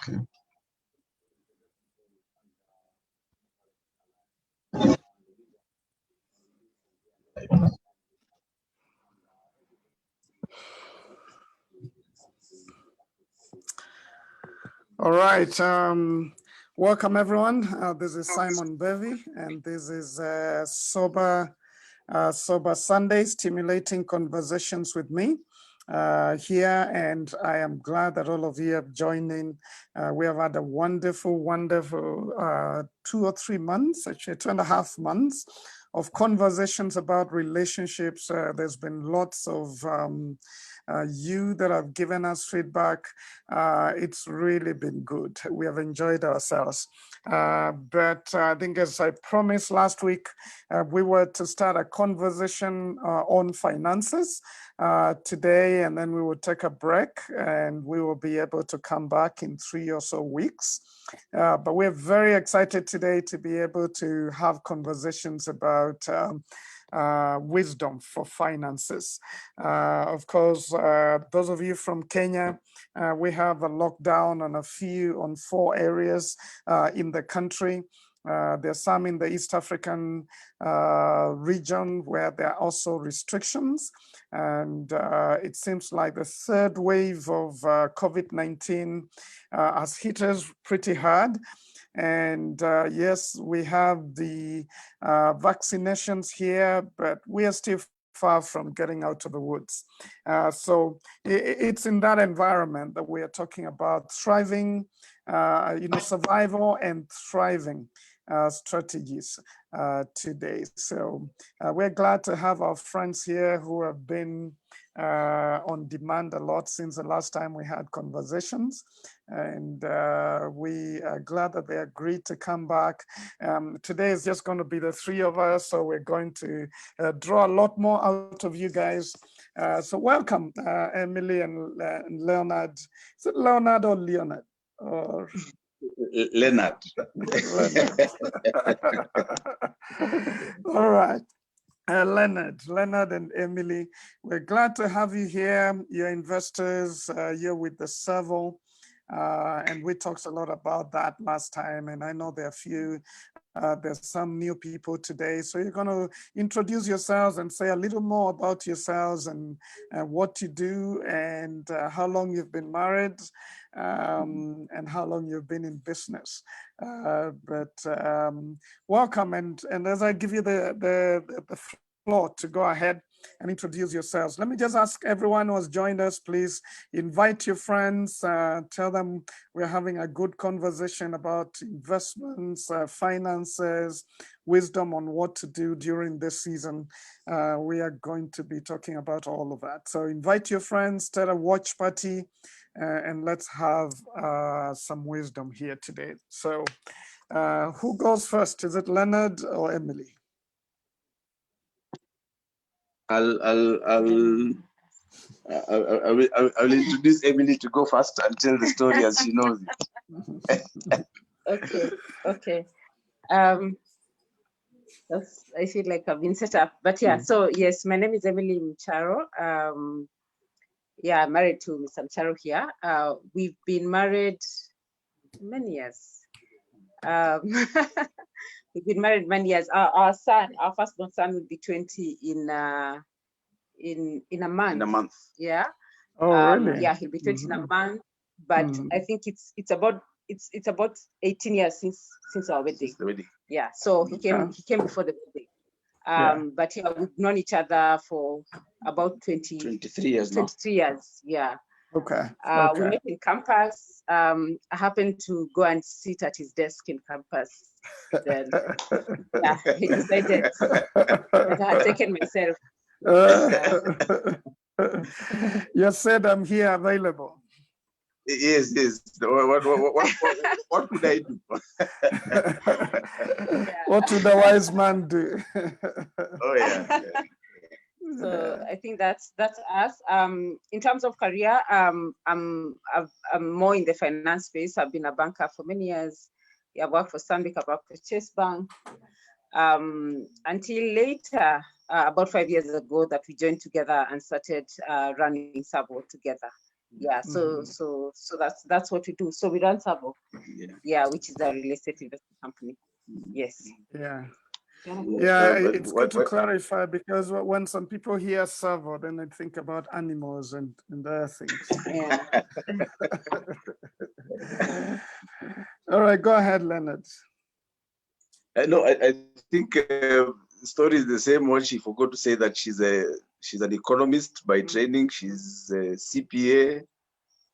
Okay. All right. Welcome, everyone. This is Simon Bevy, and this is Sober Sunday, stimulating conversations with me here. And I am glad that all of you have joined in. We have had a wonderful 2 or 3 months, actually 2.5 months of conversations about relationships. There's been lots of you that have given us feedback. It's really been good. We have enjoyed ourselves. But I think, as I promised last week, we were to start a conversation on finances today, and then we will take a break and we will be able to come back in 3 or so weeks. But we're very excited today to be able to have conversations about wisdom for finances. Of course, those of you from Kenya, we have a lockdown on 4 areas in the country. There's some in the East African region where there are also restrictions. And it seems like the 3rd wave of COVID-19 has hit us pretty hard. And yes, we have the vaccinations here, but we are still far from getting out of the woods. So it's in that environment that we are talking about thriving, survival and thriving strategies today. So we're glad to have our friends here who have been on demand a lot since the last time we had conversations. And we are glad that they agreed to come back. Today is just going to be the 3 of us, so we're going to draw a lot more out of you guys. So welcome, Emily and Leonard. Is it Leonard or Leonard? Or Leonard. Leonard. All right. Leonard and Emily, we're glad to have you here. You're investors, you're with the Serval, and we talked a lot about that last time. And I know there are there's some new people today. So you're going to introduce yourselves and say a little more about yourselves and what you do and how long you've been married and how long you've been in business. Welcome. And as I give you the floor to go ahead and introduce yourselves, let me just ask everyone who has joined us, please invite your friends, tell them we're having a good conversation about investments, finances, wisdom on what to do during this season. We are going to be talking about all of that. So invite your friends, start a watch party, and let's have some wisdom here today. So who goes first? Is it Leonard or Emily? I'll introduce Emily to go first and tell the story as she knows it. Okay. I feel like I've been set up, but yeah. So yes, my name is Emily Mcharo. I'm married to Mr. Mcharo here. We've been married many years. We've been married many years. Our firstborn son will be 20 in a month. In a month. Yeah. Oh, really? Yeah, he'll be 20 in a month. But I think it's about 18 years since our wedding. The wedding. Yeah. So he came before the wedding. But yeah, we've known each other for about 23 years now. 23 years. Yeah. Okay. We met in campus. I happened to go and sit at his desk in campus. Then, he decided that I had taken myself. You said I'm here available. Yes. What could I do? What would the wise man do? Oh yeah. So I think that's us. In terms of career, I'm more in the finance space. I've been a banker for many years. I've worked for Stanbic, I've worked for Chase Bank. Until later, about 5 years ago, that we joined together and started running Serval together. Yeah, so that's what we do. So we run Savo, which is a real estate investment company. Yes. Yeah. But It's good to clarify, because when some people hear Savo, then they think about animals and other things. Yeah. All right, go ahead, Leonard. No, I think the story is the same one. She forgot to say that she's an economist by training. She's a CPA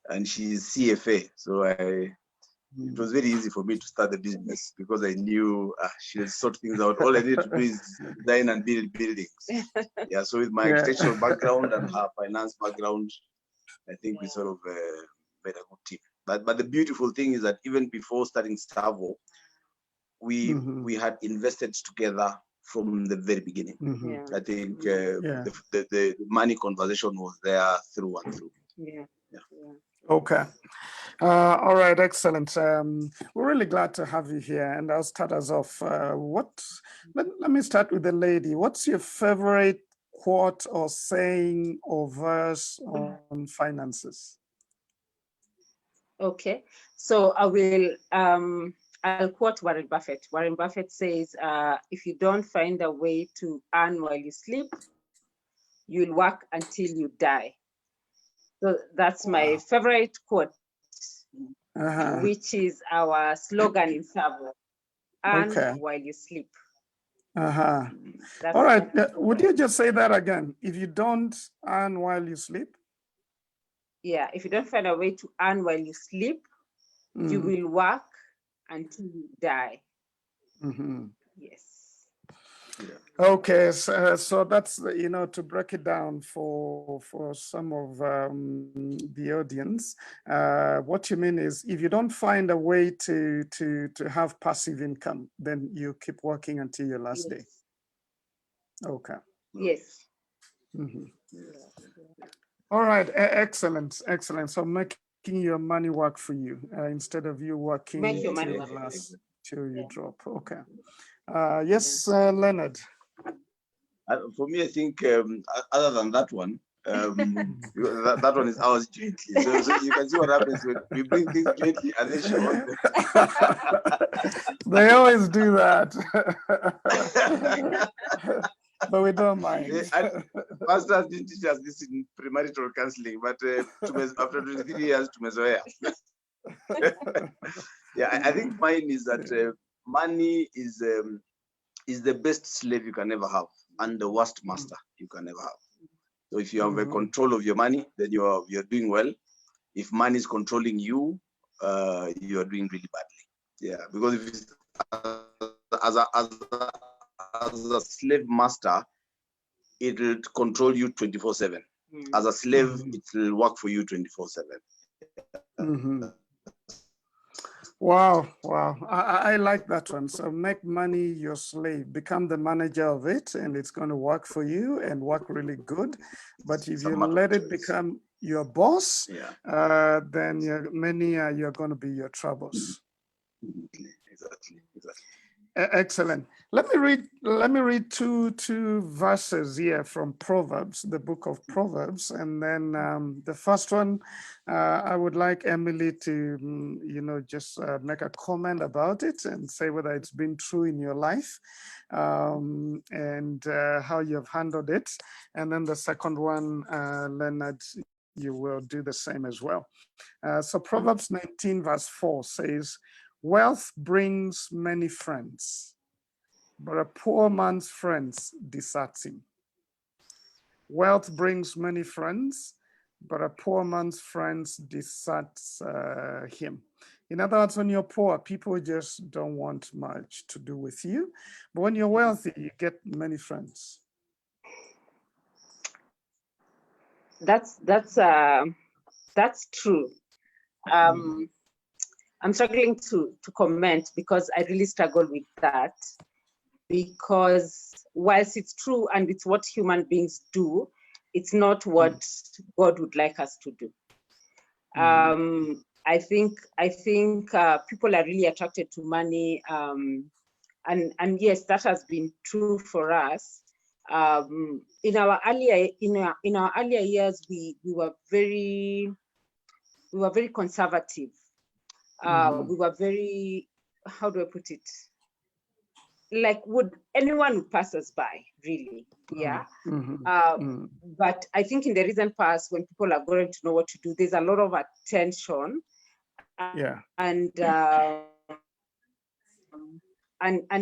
and she's CFA. So it was very easy for me to start the business because I knew she'll sort things out. All I need to do is design and build buildings. Yeah. So with my architectural background and her finance background, I think we sort of made a good team. But the beautiful thing is that even before starting Stavo, we had invested together from the very beginning. I think the money conversation was there through and through. Okay. All right, excellent. We're really glad to have you here, and I'll start us off. Let me start with the lady. What's your favorite quote or saying or verse on finances? Okay, so I'll quote Warren Buffett. Warren Buffett says, if you don't find a way to earn while you sleep, you'll work until you die. So that's my favorite quote, which is our slogan in Savo: earn while you sleep. All right, would you just say that again? If you don't earn while you sleep? Yeah, if you don't find a way to earn while you sleep, you will work until you die. Yes. Okay, so that's, to break it down for some of the audience, what you mean is, if you don't find a way to have passive income, then you keep working until your last day. Okay. Yes. All right, excellent. So making your money work for you instead of you working till you drop. Okay. Yes, Leonard. For me, I think other than that one, that one is ours jointly. So you can see what happens when we bring things jointly and then she owns them. They always do that. But we don't mind. Pastors didn't teach us this in premarital counseling, but after 23 years, tumezoea. Yeah, I think mine is that money is the best slave you can ever have and the worst master you can ever have. So if you have a control of your money, then you're doing well. If money is controlling you, you are doing really badly. Yeah, because if it's, as a slave master, it will control you 24/7. As a slave, it will work for you 24/7. Wow. I like that one. So make money your slave, become the manager of it, and it's going to work for you and work really good. But if you let it become your boss, then you're going to be your troubles. Exactly. Excellent. Let me read two verses here from Proverbs, the book of Proverbs, and then the first one, I would like Emily to just make a comment about it and say whether it's been true in your life, and how you've handled it. And then the second one, Leonard, you will do the same as well. So Proverbs 19 verse 4 says, "Wealth brings many friends, but a poor man's friends deserts him." Wealth brings many friends, but a poor man's friends deserts him. In other words, when you're poor, people just don't want much to do with you. But when you're wealthy, you get many friends. That's true. I'm struggling to comment because I really struggle with that, because whilst it's true and it's what human beings do, it's not what God would like us to do. I think people are really attracted to money, and yes, that has been true for us. In our earlier years, we were very were very conservative. We were very, how do I put it? Like, would anyone would pass us by, really? Yeah. But I think in the recent past, when people are going to know what to do, there's a lot of attention. Yeah. And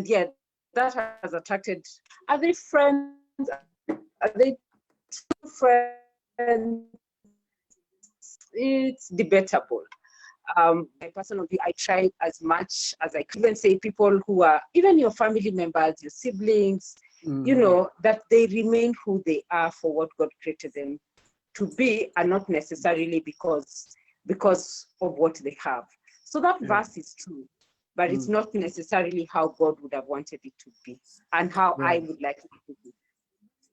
yeah, that has attracted. Are they friends? Are they true friends? It's debatable. My personal view, I try as much as I can. Even say people who are even your family members, your siblings, you know, that they remain who they are for what God created them to be, and not necessarily because of what they have. So that verse is true, but it's not necessarily how God would have wanted it to be and how I would like it to be.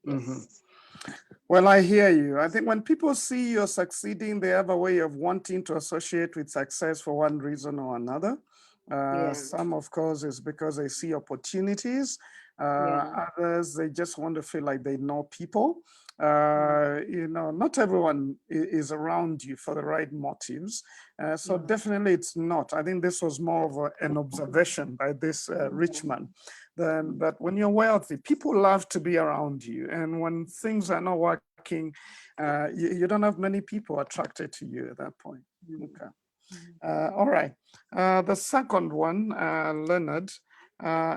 Yes. Well, I hear you. I think when people see you're succeeding, they have a way of wanting to associate with success for one reason or another. Some, of course, is because they see opportunities. Others, they just want to feel like they know people. You know, not everyone is around you for the right motives. So definitely it's not. I think this was more of an observation by this rich man. That when you're wealthy, people love to be around you. And when things are not working, you don't have many people attracted to you at that point. Okay. All right. The second one, Leonard,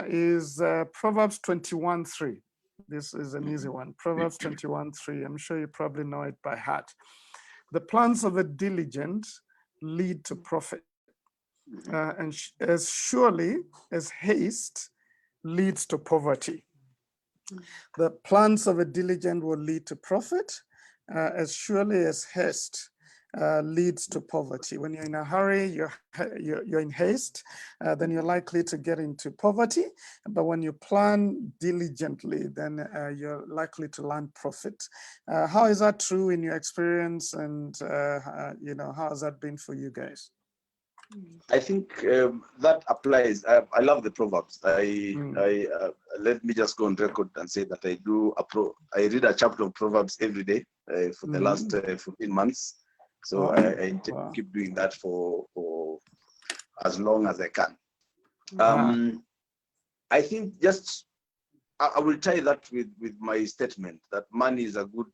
is Proverbs 21:3. This is an easy one. Proverbs 21:3. I'm sure you probably know it by heart. The plans of the diligent lead to profit, and as surely as haste leads to poverty. The plans of a diligent will lead to profit, as surely as haste leads to poverty. When you're in a hurry, you're in haste, then you're likely to get into poverty. But when you plan diligently, then you're likely to land profit. How is that true in your experience? And you know, how has that been for you guys? I think that applies. I love the Proverbs. Let me just go on record and say that I read a chapter of Proverbs every day for the last 14 months. So I intend to keep doing that for as long as I can. I think I will tie that with my statement that money is a good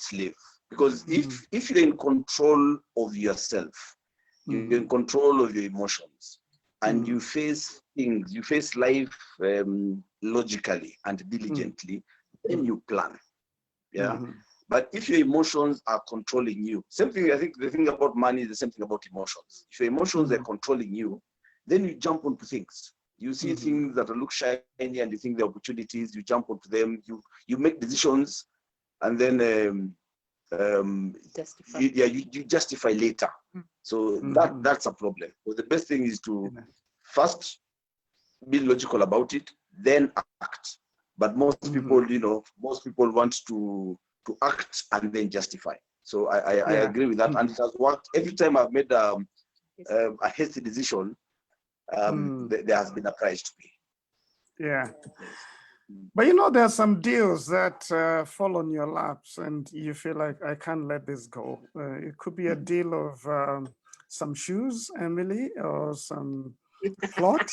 slave, because if you're in control of yourself, you're in control of your emotions, and you face things, you face life logically and diligently, then you plan. But if your emotions are controlling you, same thing, I think the thing about money is the same thing about emotions. If your emotions are controlling you, then you jump onto things. You see things that look shiny and you think they're opportunities, you jump onto them, you make decisions, and then you justify later. So that's a problem. So the best thing is to first be logical about it, then act. But most people, most people want to act and then justify. So I agree with that, and it has worked. Every time I've made a hasty decision, there has been a price to pay. Yeah. But you know, there are some deals that fall on your laps and you feel like, I can't let this go. It could be a deal of some shoes, Emily, or some plot,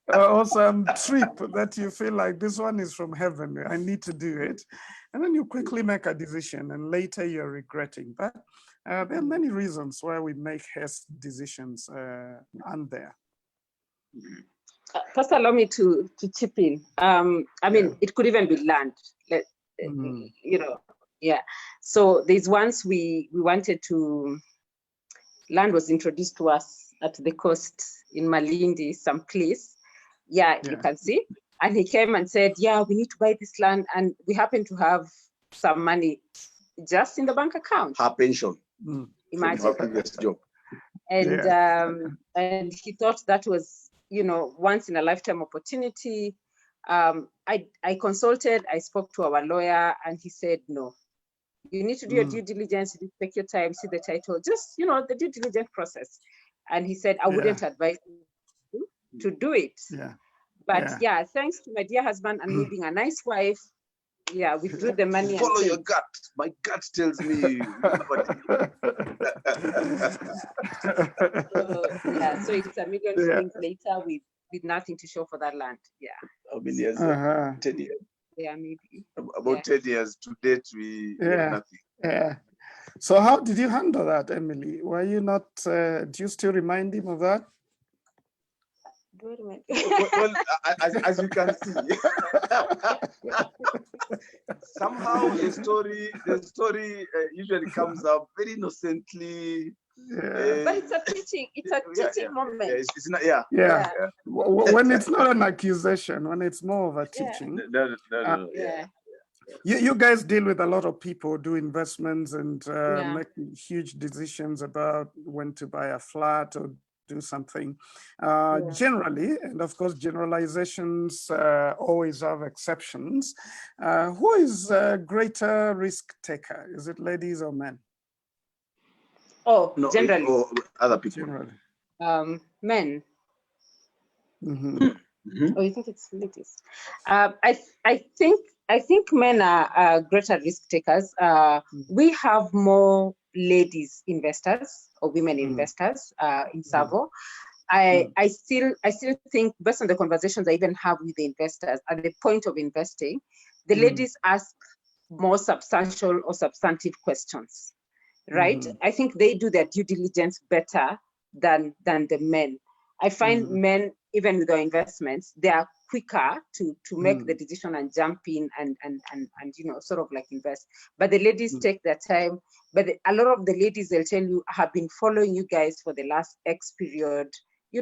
or some trip that you feel like this one is from heaven, I need to do it. And then you quickly make a decision and later you're regretting. But there are many reasons why we make hasty decisions, aren't there? First, allow me to chip in. I mean, it could even be land. So there's once we wanted to, land was introduced to us at the coast in Malindi, some place. You can see. And he came and said, we need to buy this land. And we happen to have some money just in the bank account. Her pension. Imagine. Her previous job. And he thought that was, once in a lifetime opportunity. I consulted, I spoke to our lawyer, and he said, no, you need to do your due diligence, you take your time, see the title, just, the due diligence process. And he said, I wouldn't advise you to do it. But thanks to my dear husband and me being a nice wife, yeah, withdrew the money and Follow your paid. gut. My gut tells me we have a deal. So yeah, so it's a million Yeah. shillings later with nothing to show for that land. Yeah. How many years? Uh-huh. 10 years. Yeah, maybe. About 10 years to date, we have Yeah. nothing. Yeah. So how did you handle that, Emily? Were you not, do you still remind him of that? Well, as you can see, somehow the story usually comes up very innocently. Yeah. But it's a teaching moment. Yeah, it's not, yeah. Yeah. When it's not an accusation, when it's more of a teaching. No, Yeah. You guys deal with a lot of people, do investments and Yeah. make huge decisions about when to buy a flat or do something. Generally, and of course, generalizations always have exceptions. Who is a greater risk taker? Is it ladies or men? Oh, no, generally. or other people. Generally. Men. Mm-hmm. Mm-hmm. Oh, you think it's ladies? I think men are greater risk takers. We have more ladies investors or women investors in Savo. I still think, based on the conversations I even have with the investors at the point of investing, the ladies ask more substantial or substantive questions, right? I think they do their due diligence better than the men. I find men, even with their investments, they are quicker to make the decision and jump in and sort of like invest. But the ladies take their time. But a lot of the ladies, they'll tell you, have been following you guys for the last X period. They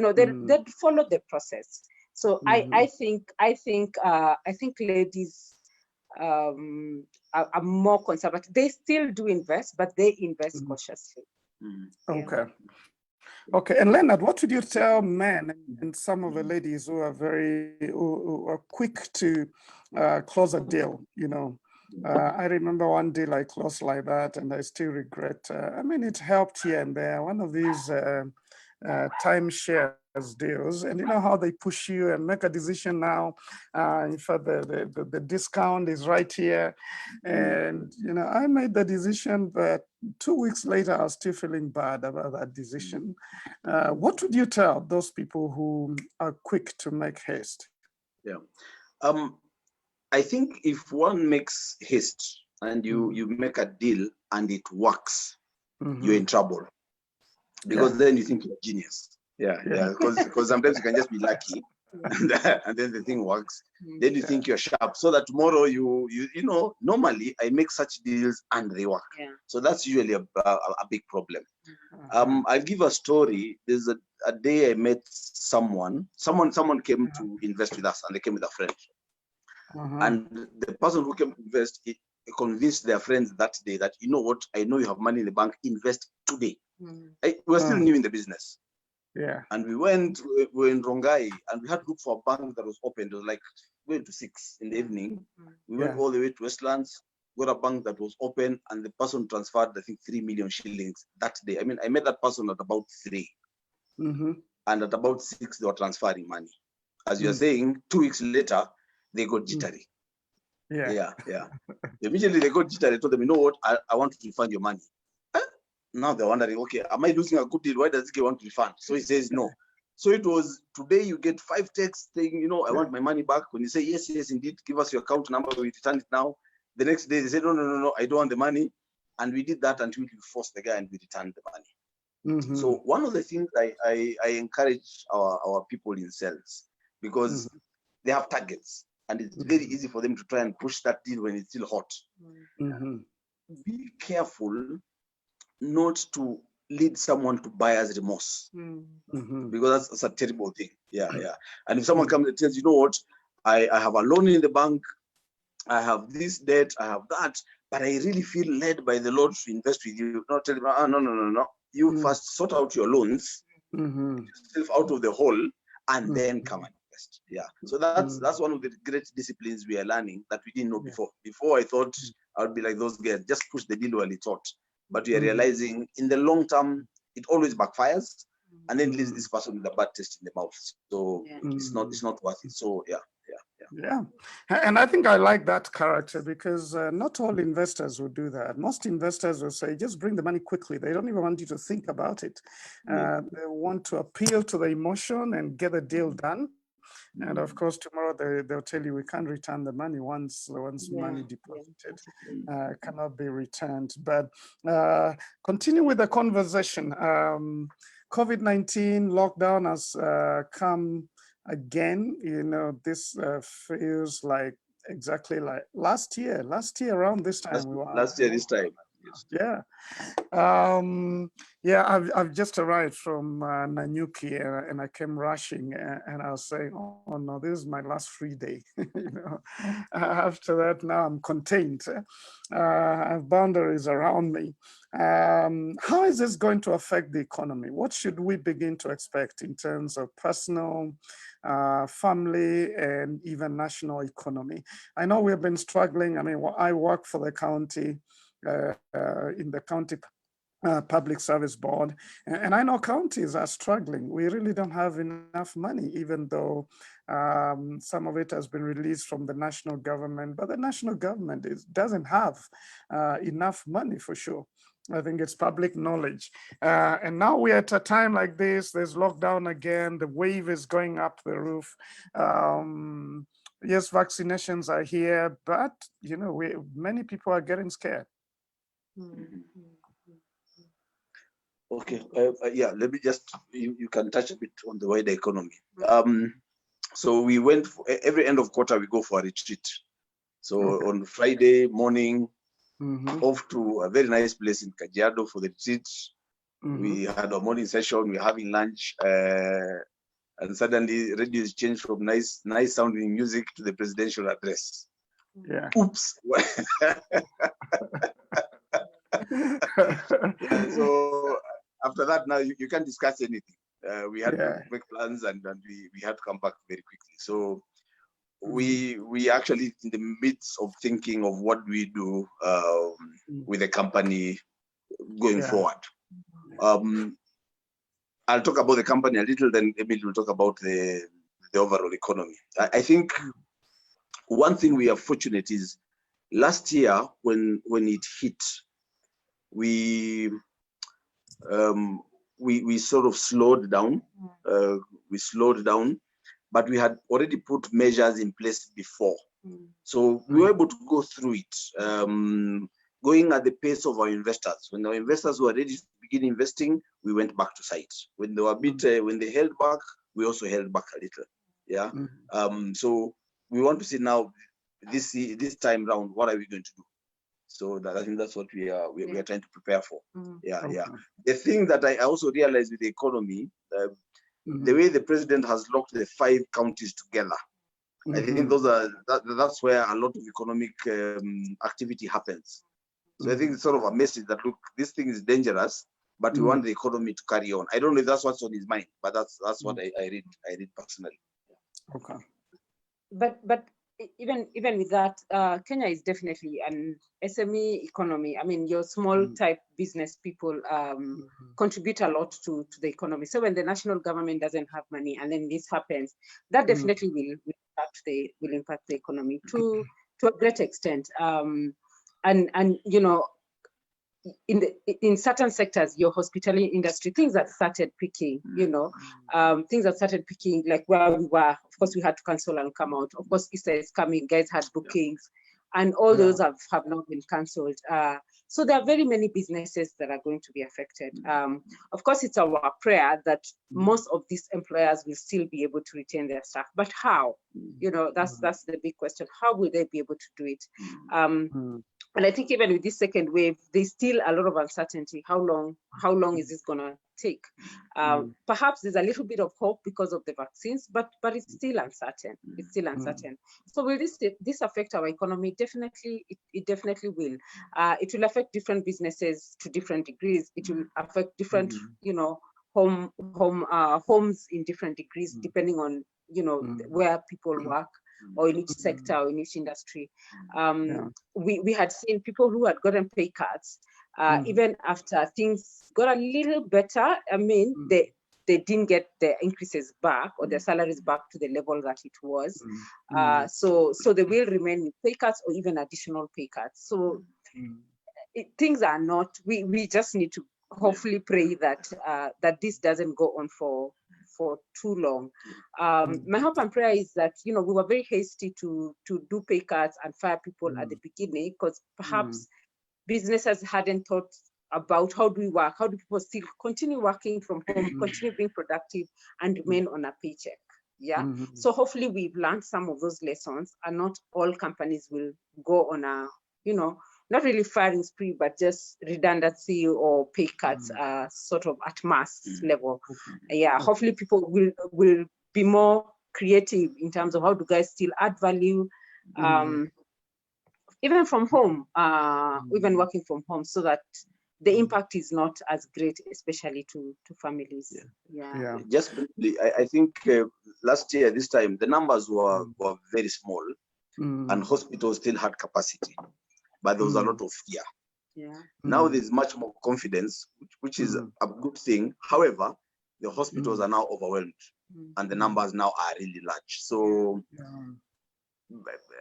follow the process. So I think ladies are more conservative. They still do invest, but they invest cautiously. Okay. Okay, and Leonard, what would you tell men and some of the ladies who are who are quick to close a deal? I remember one deal I closed like that, and I still regret. I mean, it helped here and there. One of these timeshares deals, and you know how they push you and make a decision now. In fact, the discount is right here, and I made the decision, but 2 weeks later, I was still feeling bad about that decision. What would you tell those people who are quick to make haste? Yeah, I think if one makes haste and you make a deal and it works, you're in trouble, because then you think you're a genius. Because sometimes you can just be lucky, and then the thing works. Then you think you're sharp, so that tomorrow you normally I make such deals and they work. So that's usually a big problem. I'll give a story. There's a day I met someone came to invest with us, and they came with a friend. And the person who came to invest, he convinced their friends that day that, you know what, I know you have money in the bank, invest today. We're still new in the business. And we were in Rongai, and we had to look for a bank that was open. It was like going to 6 in the evening. We went all the way to Westlands, got a bank that was open, and the person transferred, I think, 3 million shillings that day. I mean, I met that person at about 3. And at about 6, they were transferring money. As you're saying, 2 weeks later, they got jittery. Immediately they got jittery. I told them, you know what, I want to refund your money. Now they're wondering, okay, am I losing a good deal? Why does this guy want to refund? So he says no. So it was, today you get 5 texts saying, I want my money back. When you say, yes, indeed, give us your account number, we return it now. The next day they said, no, I don't want the money. And we did that until we forced the guy and we returned the money. So one of the things I encourage our people in sales, because they have targets, and it's very easy for them to try and push that deal when it's still hot. Be careful not to lead someone to buyer's remorse, because that's a terrible thing. And if someone comes and tells you, know what, I have a loan in the bank, I have this debt, I have that, but I really feel led by the Lord to invest with you. Not tell them, no. You first sort out your loans, get yourself out of the hole, and then come and invest. So that's one of the great disciplines we are learning that we didn't know before. Before I thought I would be like those guys, just push the deal while it's hot. But we are realizing in the long term, it always backfires, and then leaves this person with a bad taste in the mouth. So it's not worth it. So Yeah, and I think I like that character because not all investors will do that. Most investors will say, just bring the money quickly. They don't even want you to think about it. They want to appeal to the emotion and get the deal done. And of course, tomorrow they'll tell you we can't return the money once money deposited cannot be returned. But continue with the conversation. COVID-19 lockdown has come again. You know, this feels like exactly like last year around this time. Last year, this time. Yes. Yeah. Yeah, I've just arrived from Nanyuki and I came rushing and I was saying, oh no, this is my last free day. You know, after that, now I'm contained. I have boundaries around me. How is this going to affect the economy? What should we begin to expect in terms of personal, family, and even national economy? I know we've been struggling. I mean, I work for the county. In the county public service board, and I know counties are struggling. We really don't have enough money, even though some of it has been released from the national government, but the national government doesn't have enough money for sure. I think it's public knowledge. And now we're at a time like this, there's lockdown again, the wave is going up the roof. Yes, vaccinations are here, but you know, many people are getting scared. Okay, yeah, let me just, you can touch a bit on the wider economy. So we went, every end of quarter, we go for a retreat. So on Friday morning, off to a very nice place in Kajiado for the retreat. We had a morning session, we're having lunch, and suddenly radio is changed from nice sounding music to the presidential address. Yeah. Oops. So after that, now you can't discuss anything. We had to make plans and we had to come back very quickly. So we actually in the midst of thinking of what we do with the company going forward. I'll talk about the company a little, then Emil will talk about the overall economy. I think one thing we are fortunate is last year when it hit, we sort of slowed down. But we had already put measures in place before. So we were able to go through it, going at the pace of our investors. When our investors were ready to begin investing, we went back to site. When they were a bit, when they held back, we also held back a little. Yeah. So we want to see now, this time round, what are we going to do? So I think that's what we are trying to prepare for. Yeah. The thing that I also realized with the economy, the way the president has locked the 5 counties together, I think that's where a lot of economic activity happens. So I think it's sort of a message that, look, this thing is dangerous, but we want the economy to carry on. I don't know if that's what's on his mind, but that's what I read personally. Okay. But even with that, Kenya is definitely an SME economy. I mean, your small type business people contribute a lot to the economy. So when the national government doesn't have money and then this happens, that definitely will impact the economy to a great extent. And you know, in certain sectors, your hospitality industry, things that started picking, you know, things that started picking, like where we were, of course, we had to cancel and come out. Of course, Easter is coming, guys had bookings, and all those have not been cancelled. So there are very many businesses that are going to be affected. Of course, it's our prayer that most of these employers will still be able to retain their staff, but how? You know, that's the big question. How will they be able to do it? And I think even with this second wave, there's still a lot of uncertainty. How long is this gonna take? Perhaps there's a little bit of hope because of the vaccines, but it's still uncertain. It's still uncertain. So will this affect our economy? Definitely, it definitely will. It will affect different businesses to different degrees. It will affect different, you know, homes in different degrees, depending on, you know, where people work, or in each sector or in each industry. We had seen people who had gotten pay cuts, even after things got a little better. I mean, they didn't get their increases back or their salaries back to the level that it was. So they will remain with pay cuts or even additional pay cuts. So things are not, we just need to hopefully pray that that this doesn't go on for too long. My hope and prayer is that, we were very hasty to do pay cuts and fire people at the beginning, because perhaps businesses hadn't thought about how do we work, how do people still continue working from home, continue being productive and remain on a paycheck. So hopefully we've learned some of those lessons, and not all companies will go on a, not really firing spree, but just redundancy or pay cuts sort of at mass level. Hopefully people will be more creative in terms of how do guys still add value, even from home, even working from home, so that the impact is not as great, especially to families. Just briefly, I think last year, this time, the numbers were very small, and hospitals still had capacity, but there was a lot of fear. Now there's much more confidence, which is a good thing. However, the hospitals are now overwhelmed, and the numbers now are really large. So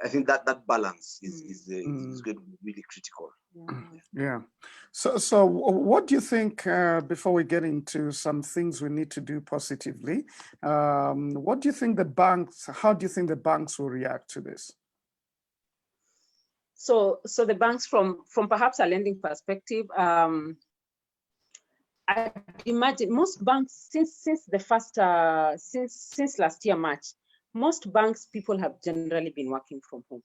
I think that balance is really critical. So what do you think, before we get into some things we need to do positively, what do you think how do you think the banks will react to this? So the banks, from perhaps a lending perspective, I imagine most banks, since the first since last year March, most banks, people have generally been working from home.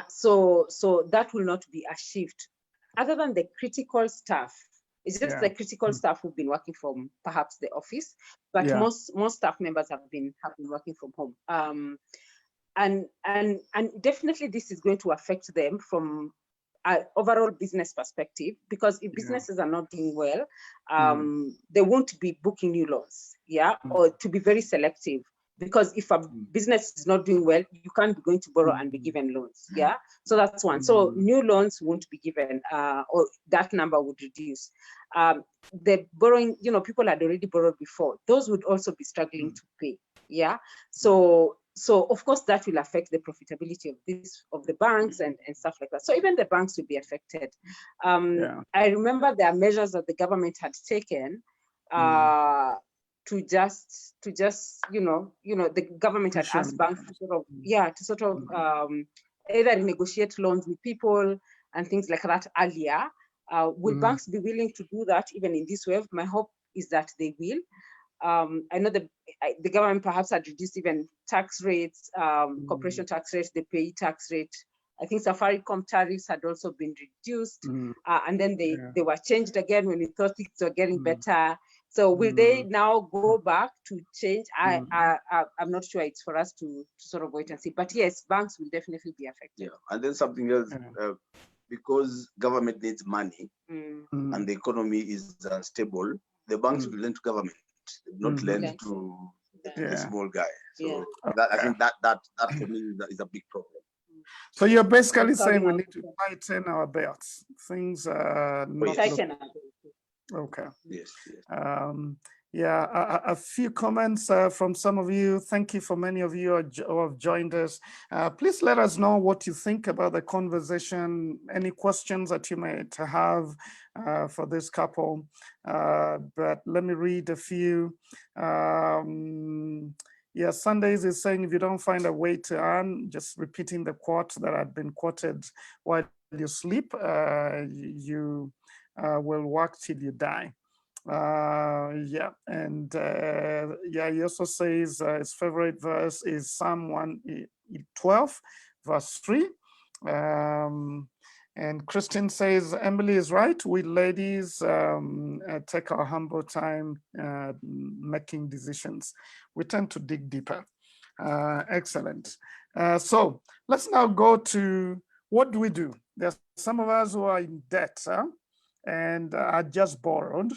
So that will not be a shift, other than the critical staff. It's just the critical staff who've been working from perhaps the office, but most staff members have been working from home. And definitely this is going to affect them from an overall business perspective, because if businesses are not doing well, they won't be booking new loans, or to be very selective, because if a business is not doing well, you can't be going to borrow and be given loans. So that's one. So new loans won't be given, or that number would reduce. The borrowing, people had already borrowed before, those would also be struggling to pay. So of course that will affect the profitability of the banks and stuff like that. So even the banks will be affected. I remember there are measures that the government had taken to just the government had asked banks to sort of either negotiate loans with people and things like that earlier. Will banks be willing to do that even in this wave? My hope is that they will. I know the government perhaps had reduced even tax rates, corporation tax rates, the pay tax rate. I think Safaricom tariffs had also been reduced, and then they were changed again when we thought things were getting better. So will they now go back to change? I'm not sure. It's for us to sort of wait and see. But yes, banks will definitely be affected. And then something else, because government needs money and the economy is unstable, the banks will lend to government, not lend to the small guy. So I think that for me is a big problem. So you're basically saying we need to tighten our belts. Things are not okay. Yes. A few comments from some of you. Thank you for many of you who have joined us. Please let us know what you think about the conversation, any questions that you might have for this couple. But let me read a few. Sundays is saying, if you don't find a way to earn, just repeating the quote that had been quoted, while you sleep, you will work till you die. He also says his favorite verse is Psalm 112, verse 3. And Christine says, Emily is right. We ladies take our humble time making decisions. We tend to dig deeper. Excellent. So let's now go to what do we do? There's some of us who are in debt and are just borrowed,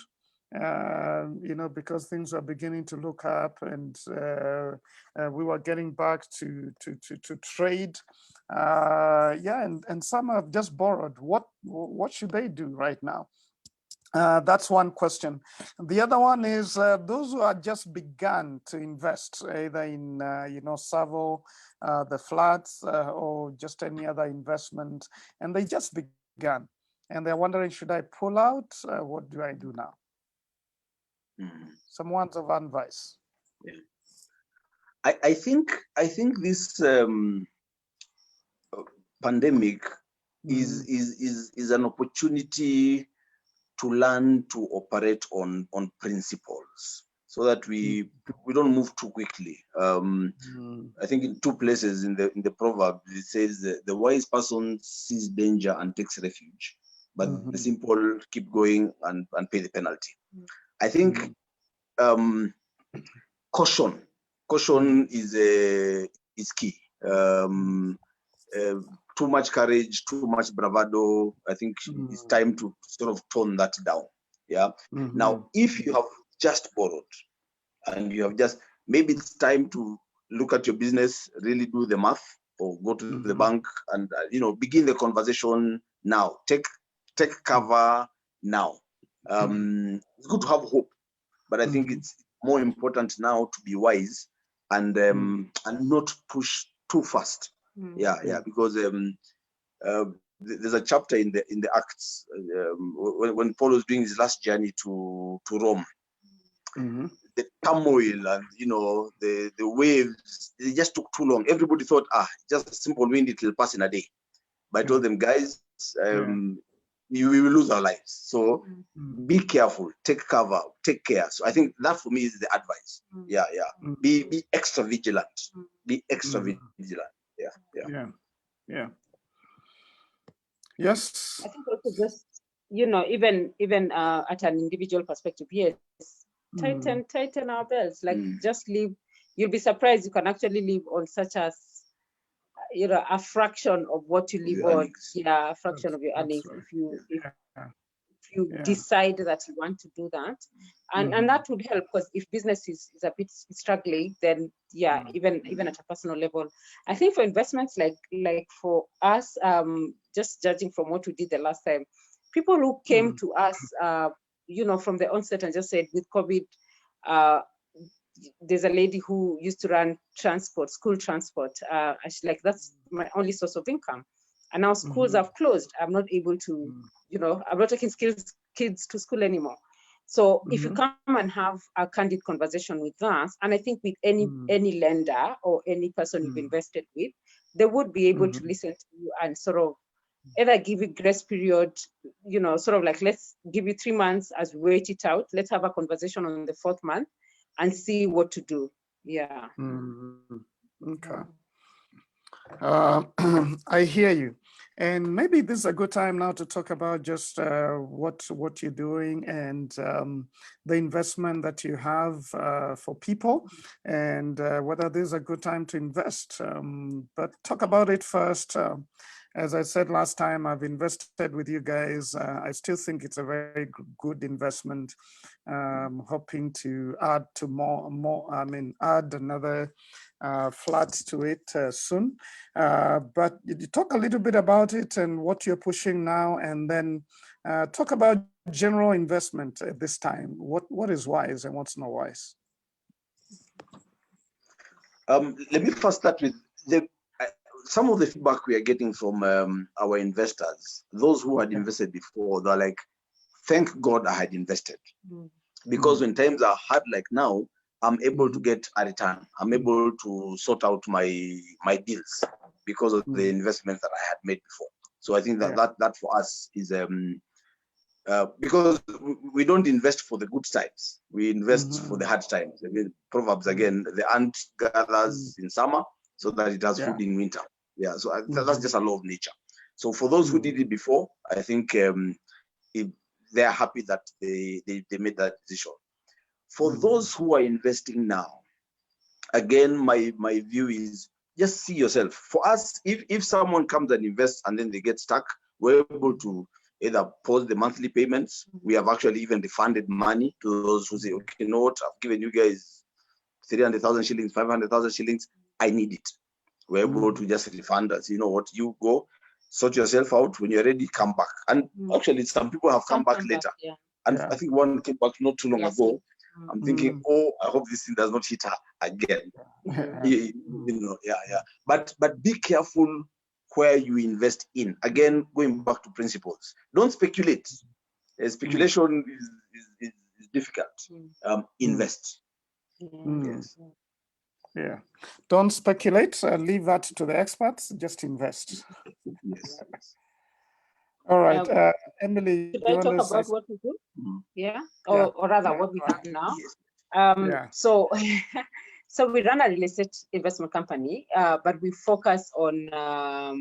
because things are beginning to look up, and we were getting back to trade. And some have just borrowed. What should they do right now? That's one question. The other one is those who are just begun to invest, either in, Savo, the flats, or just any other investment, and they just began, and they're wondering, should I pull out? What do I do now? Some words of advice. Yeah. I think this pandemic is an opportunity to learn to operate on principles, so that we don't move too quickly. I think in 2 places in the proverb it says the wise person sees danger and takes refuge, but the simple keep going and pay the penalty. I think caution is key. Too much courage, too much bravado. I think it's time to sort of tone that down. Yeah. Now, if you have just borrowed and you have just, maybe it's time to look at your business, really do the math, or go to the bank and begin the conversation now. Take cover now. It's good to have hope, but I think it's more important now to be wise and not push too fast. Yeah, because there's a chapter in the Acts when Paul was doing his last journey to Rome. The turmoil and the waves, they just took too long. Everybody thought, just a simple wind, it will pass in a day. But I told them, guys, we will lose our lives. So be careful, take cover, take care. So I think that for me is the advice. Yeah. Be extra vigilant. Be extra vigilant. Yeah. Yes. I think also just, even at an individual perspective, yes, tighten our belts. Like just live. You'll be surprised you can actually live on such as, a fraction of what you live on. Yeah, a fraction of your earnings if you decide that you want to do that, and that would help, because if business is a bit struggling, then even at a personal level, I think for investments like for us, just judging from what we did the last time, people who came to us, from the onset and just said, with COVID, there's a lady who used to run school transport. That's my only source of income. And now schools have closed. I'm not able to, I'm not taking kids to school anymore. So if you come and have a candid conversation with us, and I think with any lender or any person you've invested with, they would be able to listen to you and sort of either give you grace period, sort of like, let's give you 3 months as we wait it out. Let's have a conversation on the 4th month and see what to do. Yeah. Okay. I hear you. And maybe this is a good time now to talk about just what you're doing and the investment that you have for people, and whether this is a good time to invest. But talk about it first. As I said last time, I've invested with you guys. I still think it's a very good investment. Hoping to add to add another flat to it soon. But you talk a little bit about it and what you're pushing now, and then talk about general investment at this time. What is wise and what's not wise? Let me first start with some of the feedback we are getting from our investors. Those who had invested before, they're like, thank God I had invested. Because when times are hard like now, I'm able to get a return. I'm able to sort out my bills because of the investments that I had made before. So I think that for us is because we don't invest for the good times. We invest for the hard times. I mean, Proverbs again, the ant gathers in summer so that it has food in winter. Yeah, so that's just a law of nature. So for those who did it before, I think they're happy that they made that decision. For those who are investing now, again, my view is just see yourself. For us, if someone comes and invests and then they get stuck, we're able to either pause the monthly payments. We have actually even refunded money to those who say, okay, you know what, I've given you guys 300,000 shillings, 500,000 shillings, I need it. We're able to just refund us. You know what, you go, sort yourself out. When you're ready, come back. And actually, some people have come back later. And Yeah. I think one came back not too long Yes. ago. I'm thinking, oh, I hope this thing does not hit her again. You know, yeah. But be careful where you invest in. Again, going back to principles. Don't speculate. Speculation is difficult. Invest. Yes. Yeah. Don't speculate. Leave that to the experts. Just invest. Yes. All right. Emily, Should you I want talk to say about what we do? Yeah. Yeah. Or rather, what we have now. Yes. Yeah. So, so we run a real estate investment company, but we focus on our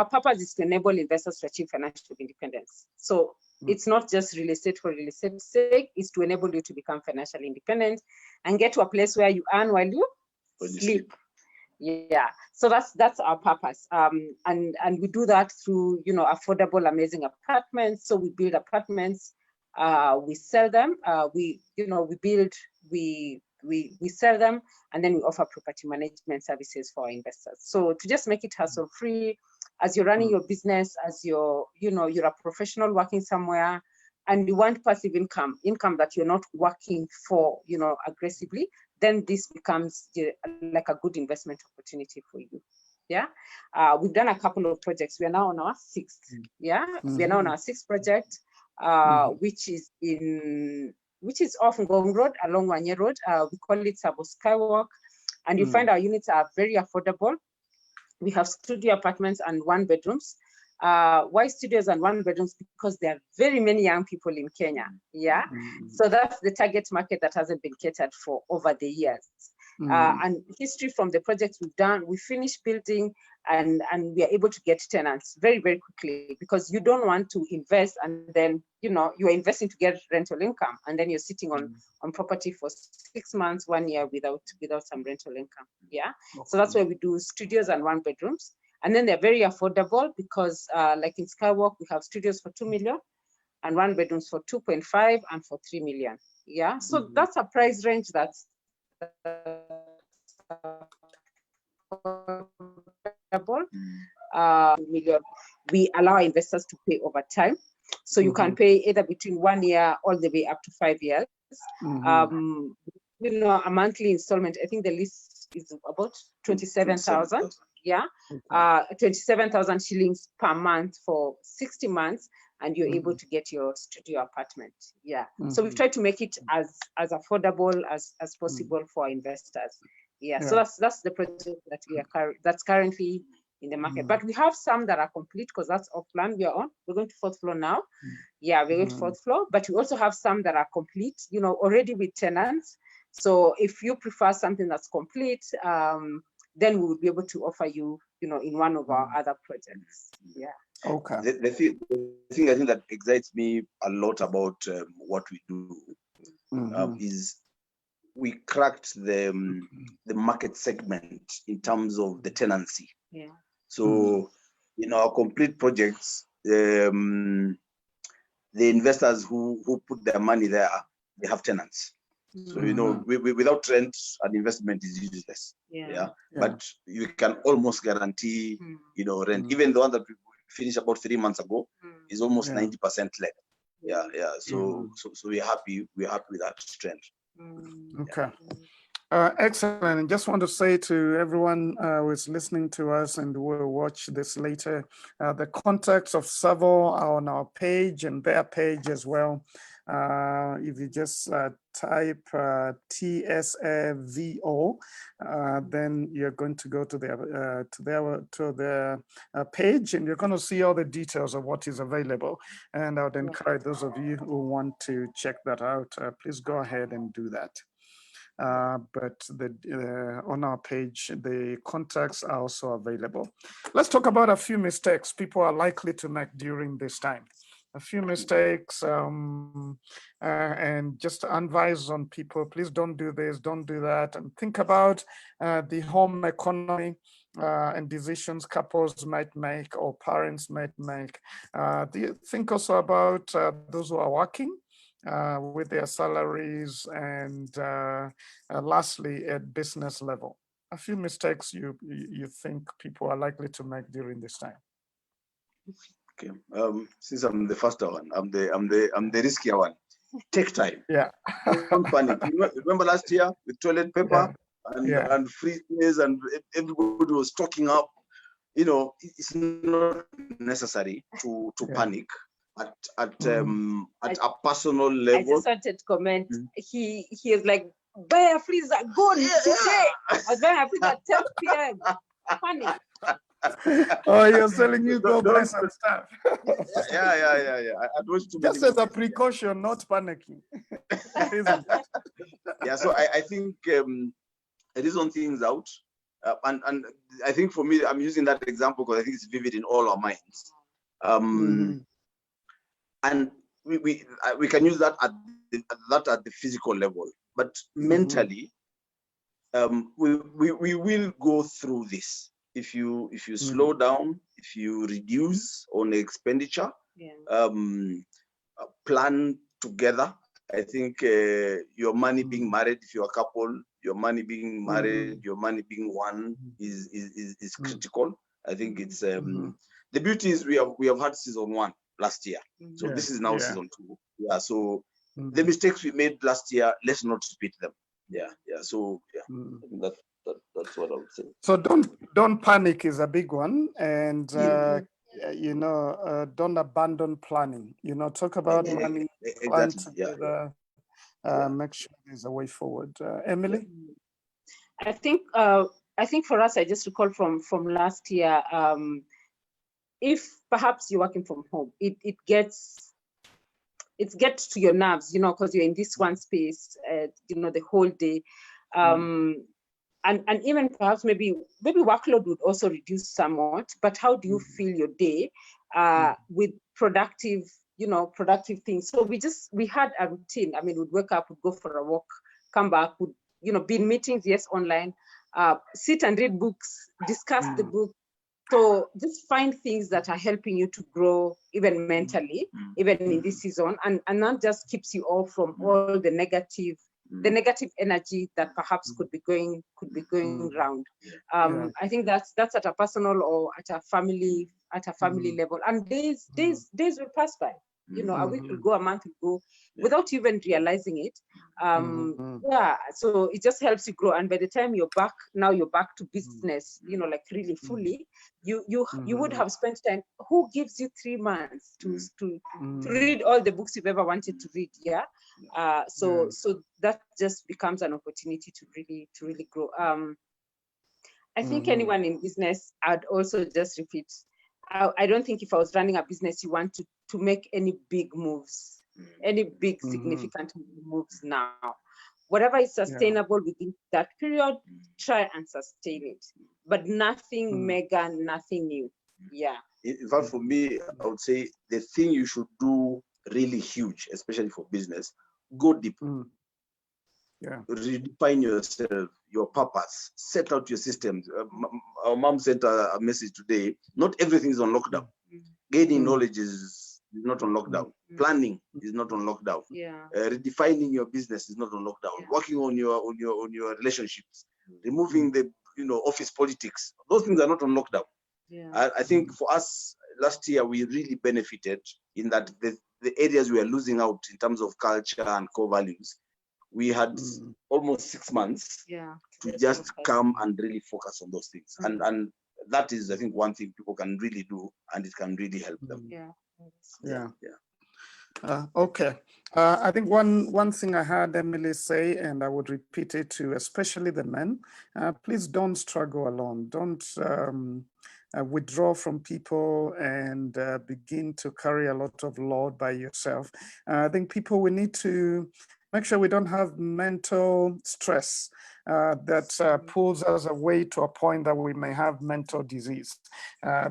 purpose is to enable investors to achieve financial independence. So it's not just real estate for real estate's sake, it's to enable you to become financially independent and get to a place where you earn while you sleep. Yeah, so that's our purpose. And we do that through, affordable, amazing apartments. So we build apartments, we sell them, we sell them, and then we offer property management services for our investors. So to just make it hassle free, as you're running your business, as you're a professional working somewhere, and you want passive income that you're not working for, aggressively, then this becomes like a good investment opportunity for you. Yeah, we've done a couple of projects. We are now on our sixth. Yeah, we are now on our sixth project, which is off Ngong Road along Wanye Road. We call it Sabo Skywalk, and you find our units are very affordable. We have studio apartments and 1 bedrooms. Why studios and 1 bedrooms? Because there are very many young people in Kenya. Yeah, so that's the target market that hasn't been catered for over the years. And history from the projects we've done, we finished building and we are able to get tenants very, very quickly, because you don't want to invest and then, you are investing to get rental income, and then you're sitting on property for 6 months, 1 year without some rental income. Yeah, so that's why we do studios and 1 bedrooms. And then they're very affordable because like in Skywalk, we have studios for 2 million and 1 bedrooms for 2.5 and for 3 million. Yeah, so that's a price range that's affordable. Million. We allow investors to pay over time. So you can pay either between 1 year all the way up to 5 years. A monthly installment, I think the lease is about 27,000. Yeah, 27,000 shillings per month for 60 months, and you're able to get your studio apartment. Yeah, so we've tried to make it as affordable as possible for investors. Yeah, so that's the project that that's currently in the market. But we have some that are complete, because that's off plan. We're going to 4th floor now. Yeah, we're going to 4th floor, but we also have some that are complete, already with tenants. So if you prefer something that's complete, then we will be able to offer you, in one of our other projects. Yeah. Okay. The thing I think that excites me a lot about what we do is we cracked the market segment in terms of the tenancy. Yeah. So in our complete projects, the investors who put their money there, they have tenants. So, without rent, an investment is useless. Yeah. But you can almost guarantee, rent. Even the one that we finished about 3 months ago is almost 90% let. Yeah. So we're happy. We're happy with that trend. Okay. Excellent. And just want to say to everyone who is listening to us and will watch this later, the contacts of Savo are on our page and their page as well. If you just type TSAVO, then you're going to go to their page, and you're going to see all the details of what is available. And I would encourage those of you who want to check that out, please go ahead and do that. But on our page, the contacts are also available. Let's talk about a few mistakes people are likely to make during this time. A few mistakes, and just advise on people, please don't do this, don't do that, and think about the home economy and decisions couples might make or parents might make. Think also about those who are working with their salaries, and lastly, at business level. A few mistakes you think people are likely to make during this time. Okay. Since I'm the faster one, I'm the riskier one. Take time. Yeah. Don't panic. Remember last year with toilet paper Yeah. and freezes and everybody was stocking up. You know, it's not necessary to panic at a personal I level. just wanted to comment. He is like, buy a freezer, go today. I was buying a freezer at 10 p.m. Panic. Oh, you're selling you go buy Don't- some stuff. Yeah. I don't too many Just as a movies, precaution, not panicking. Isn't it? yeah. So I think reason things out, and I think for me, I'm using that example because I think it's vivid in all our minds. And we can use that at the physical level, but mentally, we will go through this. If you slow down, if you reduce on expenditure, plan together. I think your money being married, if you're a couple, your money being married, your money being one is critical. I think it's the beauty is we have had season 1 last year, so this is now season 2. Yeah, so the mistakes we made last year, let's not repeat them. Yeah. So that's what I would say. So don't panic is a big one, and don't abandon planning. Talk about money, plan together. Make sure there's a way forward. Emily, I think for us, I just recall from last year. If perhaps you're working from home, it gets to your nerves, because you're in this one space, the whole day. And even perhaps maybe workload would also reduce somewhat, but how do you feel your day with productive things? So we had a routine. I mean, we'd wake up, we'd go for a walk, come back, would be in meetings, yes, online, sit and read books, discuss the book. So just find things that are helping you to grow even mentally, even in this season, and that just keeps you off from all the negative energy that perhaps could be going around. I think that's at a personal or at a family level. And days will pass by. A week will go, a month will go, without even realizing it. So it just helps you grow. And by the time you're back to business, like really fully, you would have spent time. Who gives you 3 months to read all the books you've ever wanted to read? So that just becomes an opportunity to really grow. I think anyone in business, I'd also just repeat, I don't think if I was running a business, you want to make any big moves, any big significant moves now. Whatever is sustainable within that period, try and sustain it. But nothing mega, nothing new. Yeah. In fact, for me, I would say the thing you should do really huge, especially for business, go deep. Redefine yourself, your purpose, set out your systems. Our mom sent a message today. Not everything is on lockdown. Gaining knowledge is not on lockdown. Planning is not on lockdown. Redefining your business is not on lockdown. Working on your relationships, removing the office politics. Those things are not on lockdown. I think for us last year we really benefited in that the areas we are losing out in terms of culture and core values. We had almost 6 months to just come and really focus on those things. And that is, I think, one thing people can really do, and it can really help them. Okay. I think one thing I heard Emily say, and I would repeat it to especially the men, please don't struggle alone. Don't withdraw from people and begin to carry a lot of load by yourself. I think we need to make sure we don't have mental stress that pulls us away to a point that we may have mental disease.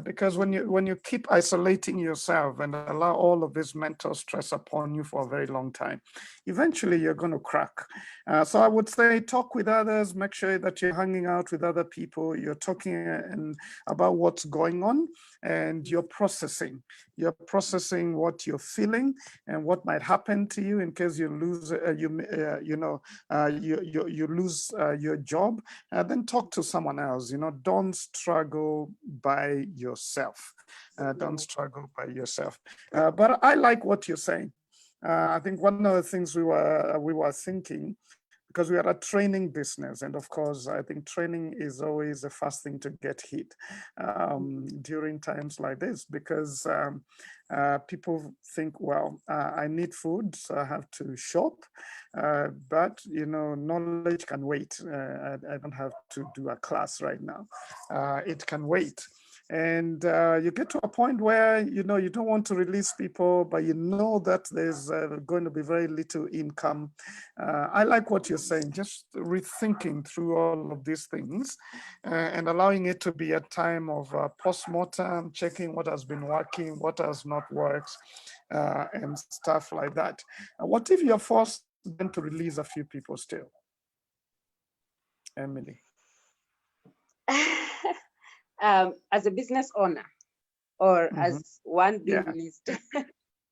Because when you keep isolating yourself and allow all of this mental stress upon you for a very long time, eventually you're going to crack. So I would say talk with others, make sure that you're hanging out with other people, you're talking about what's going on, and you're processing what you're feeling and what might happen to you in case you lose your job, then talk to someone else. Don't struggle by yourself. Don't struggle by yourself. But I like what you're saying. I think one of the things we were thinking, because we are a training business, and of course, I think training is always the first thing to get hit during times like this, because people think, well, I need food, so I have to shop, but knowledge can wait. I don't have to do a class right now. It can wait. And you get to a point where, you don't want to release people, but you know that there's going to be very little income. I like what you're saying, just rethinking through all of these things and allowing it to be a time of post-mortem, checking what has been working, what has not worked, and stuff like that. What if you're forced then to release a few people still? Emily. As a business owner, or as one being released?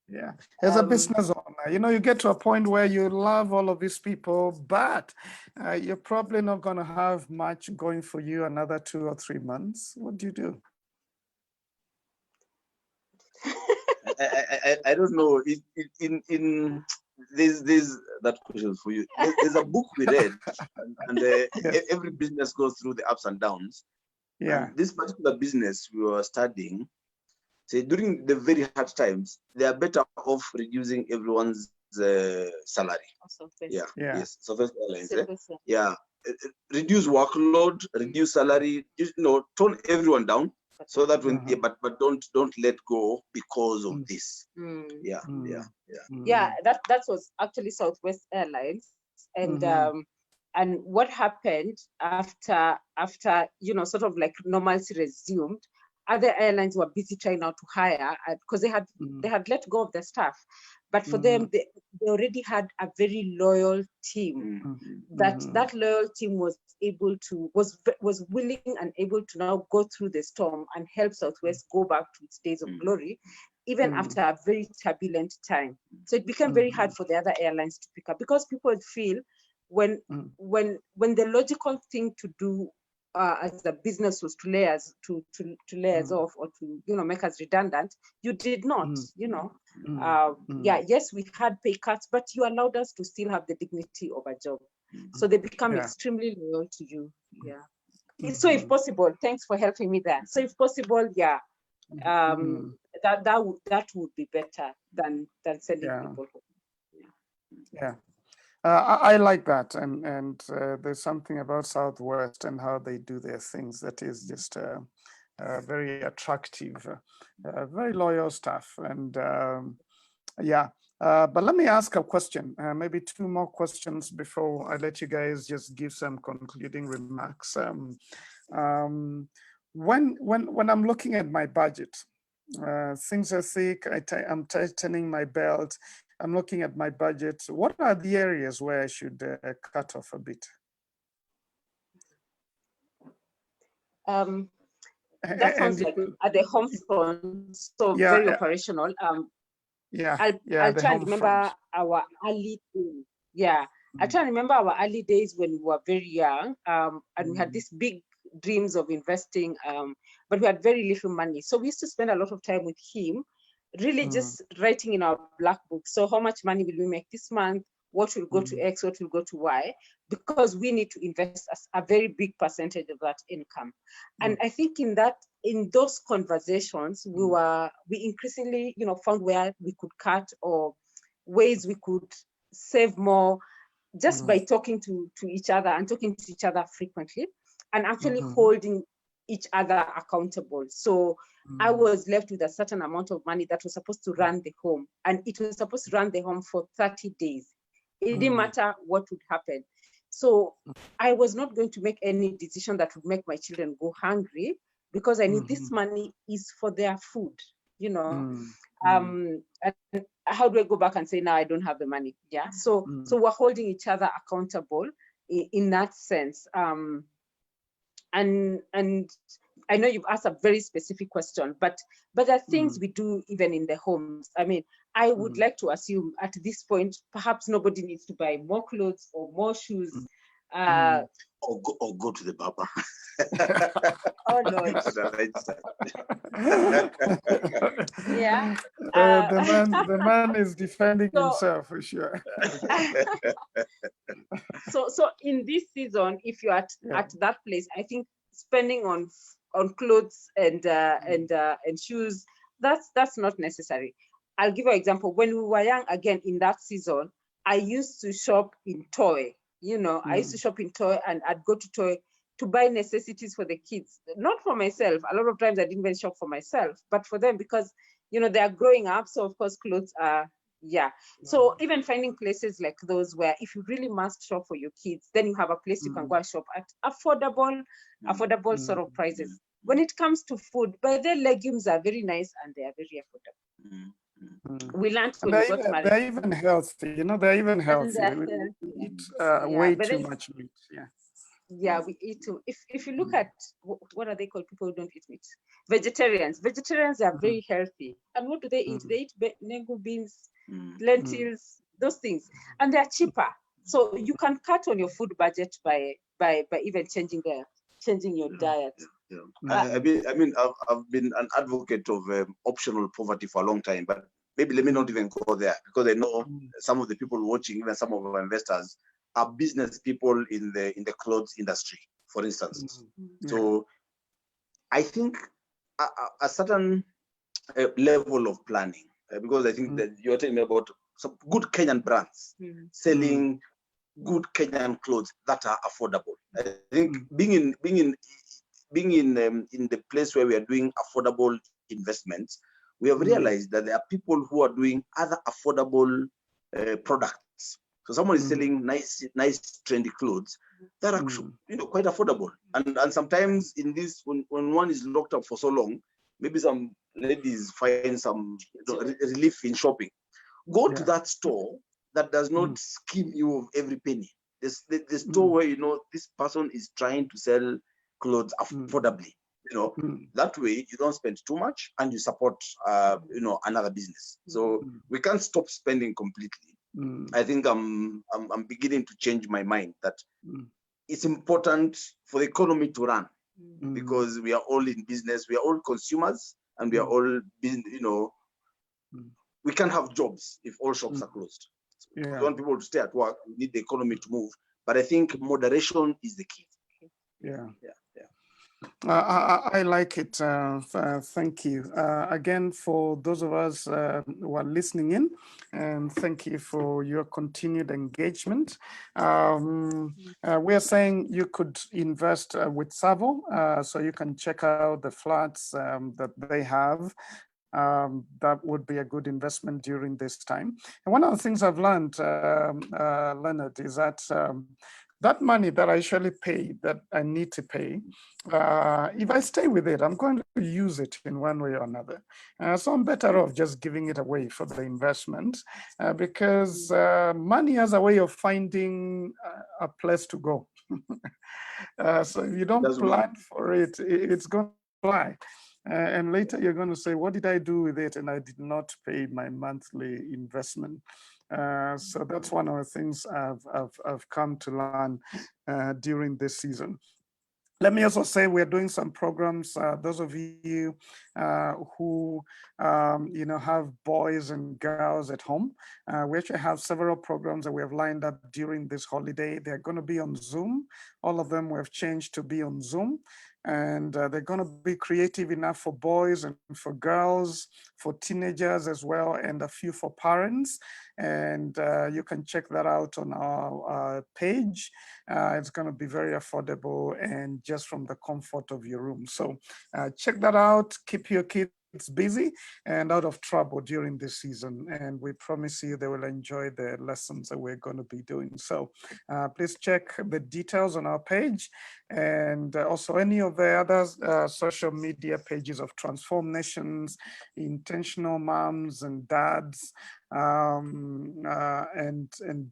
Yeah, as a business owner, you get to a point where you love all of these people, but you're probably not going to have much going for you another 2 or 3 months. What do you do? I don't know. In there's that question for you. There's a book we read, and Yes. every business goes through the ups and downs. Yeah. And this particular business we were studying, say during the very hard times, they are better off reducing everyone's salary. Yeah. Yes. Southwest Airlines. Yeah. Reduce workload, reduce salary. Tone everyone down, so that when but don't let go because of this. Yeah. That was actually Southwest Airlines, and what happened after sort of like normalcy resumed, other airlines were busy trying now to hire, because they had let go of their staff, but for them they already had a very loyal team. That loyal team was willing and able to now go through the storm and help Southwest go back to its days of glory, even after a very turbulent time. So it became very hard for the other airlines to pick up, because people would feel when the logical thing to do as a business was to lay us off, or to make us redundant, you did not. Yes, we had pay cuts, but you allowed us to still have the dignity of a job. So they become extremely loyal to you. So if possible, thanks for helping me there. So if possible, that would be better than sending people home. I like that, and there's something about Southwest and how they do their things that is just very attractive, very loyal staff, and but let me ask a question, maybe 2 more questions before I let you guys just give some concluding remarks. When I'm looking at my budget, things are thick, I'm tightening my belt, I'm looking at my budget. What are the areas where I should cut off a bit? That sounds like at the home front, so very operational. I'll try and remember our early days. I'll try and remember our early days when we were very young, and we had these big dreams of investing, but we had very little money. So we used to spend a lot of time with him, really just writing in our black book. So how much money will we make this month? What will go to X? What will go to Y? Because we need to invest a very big percentage of that income. And I think in those conversations, we increasingly, found where we could cut, or ways we could save more, just by talking to each other, and talking to each other frequently, and actually holding each other accountable. So I was left with a certain amount of money that was supposed to run the home, and it was supposed to run the home for 30 days. It didn't matter what would happen. So I was not going to make any decision that would make my children go hungry, because I knew this money is for their food, And how do I go back and say, now I don't have the money? So we're holding each other accountable in that sense. And I know you've asked a very specific question, but there are things we do even in the homes. I mean, I would like to assume at this point, perhaps nobody needs to buy more clothes or more shoes. Or go to the barber. Oh Lord. Yeah. The man is defending himself for sure. So in this season, if you're at that place, I think spending on clothes and shoes, that's not necessary. I'll give you an example. When we were young, again in that season, I used to shop in toy. I used to shop in toy, and I'd go to toy to buy necessities for the kids, not for myself. A lot of times I didn't even shop for myself, but for them, because they are growing up. So of course clothes are, so even finding places like those where if you really must shop for your kids, then you have a place you can go and shop at affordable sort of prices. When it comes to food, but their legumes are very nice and they are very affordable. We learned when we got married. They're even healthy, they're even healthy. We eat way too much meat. Yeah, we eat too. If you look at what are they called, people who don't eat meat? Vegetarians are very healthy. And what do they eat? They eat nengu beans, lentils, those things, and they're cheaper. So you can cut on your food budget by even changing your diet. I mean, I've been an advocate of optional poverty for a long time, but maybe let me not even go there, because I know some of the people watching, even some of our investors, are business people in the clothes industry, for instance. So I think a certain level of planning, because I think that you're telling me about some good Kenyan brands selling good Kenyan clothes that are affordable. I think being in the place where we are doing affordable investments, we have realized that there are people who are doing other affordable products. So someone is selling nice trendy clothes that are quite affordable. And sometimes in this, when one is locked up for so long, maybe some ladies find some relief in shopping. Go to that store that does not skim you of every penny. The store where this person is trying to sell clothes affordably. That way you don't spend too much and you support another business. So we can't stop spending completely. I think I'm beginning to change my mind that it's important for the economy to run, because we are all in business, we are all consumers, and we are all we can't have jobs if all shops are closed. We want people to stay at work. We need the economy to move, but I think moderation is the key. I like it. Thank you. Again, for those of us who are listening in, and thank you for your continued engagement. We are saying you could invest with Savo, so you can check out the flats that they have. That would be a good investment during this time. And one of the things I've learned, Leonard, is that that money that I usually pay, that I need to pay, if I stay with it, I'm going to use it in one way or another. So I'm better off just giving it away for the investment, because money has a way of finding a place to go. So if you don't plan for it, it's going to fly. And later you're going to say, what did I do with it? And I did not pay my monthly investment. So that's one of the things I've come to learn during this season. Let me also say we're doing some programs. Those of you who have boys and girls at home, we actually have several programs that we have lined up during this holiday. They're going to be on Zoom. All of them we have changed to be on Zoom. And they're going to be creative enough for boys and for girls, for teenagers as well, and a few for parents. And you can check that out on our page. It's going to be very affordable and just from the comfort of your room. So check that out. Keep your kids busy and out of trouble during this season. And we promise you they will enjoy the lessons that we're going to be doing. So please check the details on our page, and also any of the other social media pages of Transform Nations, Intentional Moms and Dads, and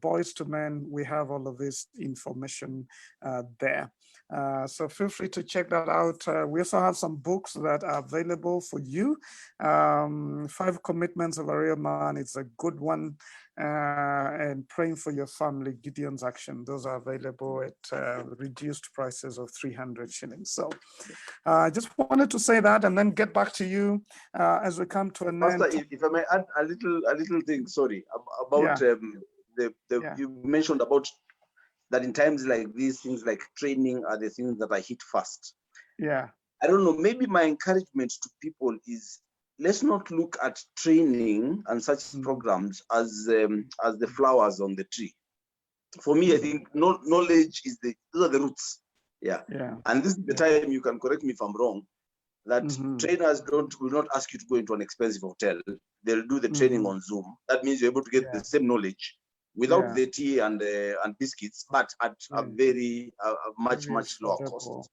Boys to Men. We have all of this information there. So feel free to check that out. We also have some books that are available for you. 5 Commitments of a Real Man. It's a good one. And Praying for Your Family, Gideon's Action. Those are available at reduced prices of 300 shillings. So I just wanted to say that and then get back to you as we come to an Pastor, end. if I may add a little thing, sorry, about you mentioned about that in times like these, things like training are the things that I hit first. Yeah. I don't know, maybe my encouragement to people is, let's not look at training and such programs as the flowers on the tree. For me, I think knowledge is those are the roots. Yeah. And this is the time, you can correct me if I'm wrong, that trainers will not ask you to go into an expensive hotel. They'll do the training on Zoom. That means you're able to get the same knowledge without the tea and biscuits, but at a very much lower cost.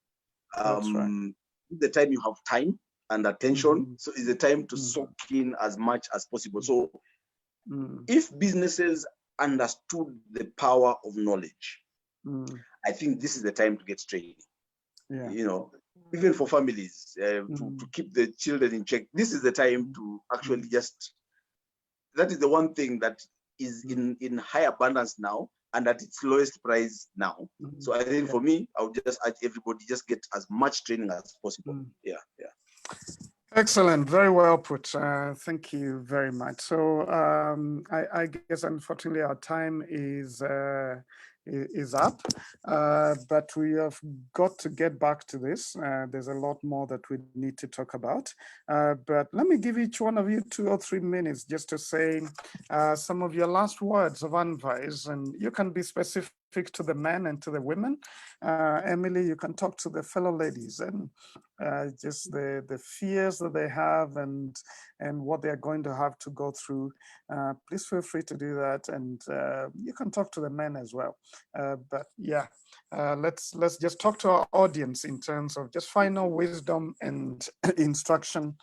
That's right. The time you have time and attention, so it's the time to soak in as much as possible. So if businesses understood the power of knowledge, I think this is the time to get training. You know, even for families, to keep the children in check, this is the time to actually that is the one thing that is in high abundance now and at its lowest price now. So I think for me, I would just urge everybody, just get as much training as possible. Excellent, very well put. Thank you very much. So I guess unfortunately our time is up, but we have got to get back to this. There's a lot more that we need to talk about, but let me give each one of you 2 or 3 minutes just to say some of your last words of advice, and you can be specific to the men and to the women. Emily, you can talk to the fellow ladies and just the fears that they have and what they're going to have to go through. Please feel free to do that, and you can talk to the men as well. But yeah, let's just talk to our audience in terms of just final wisdom and instruction,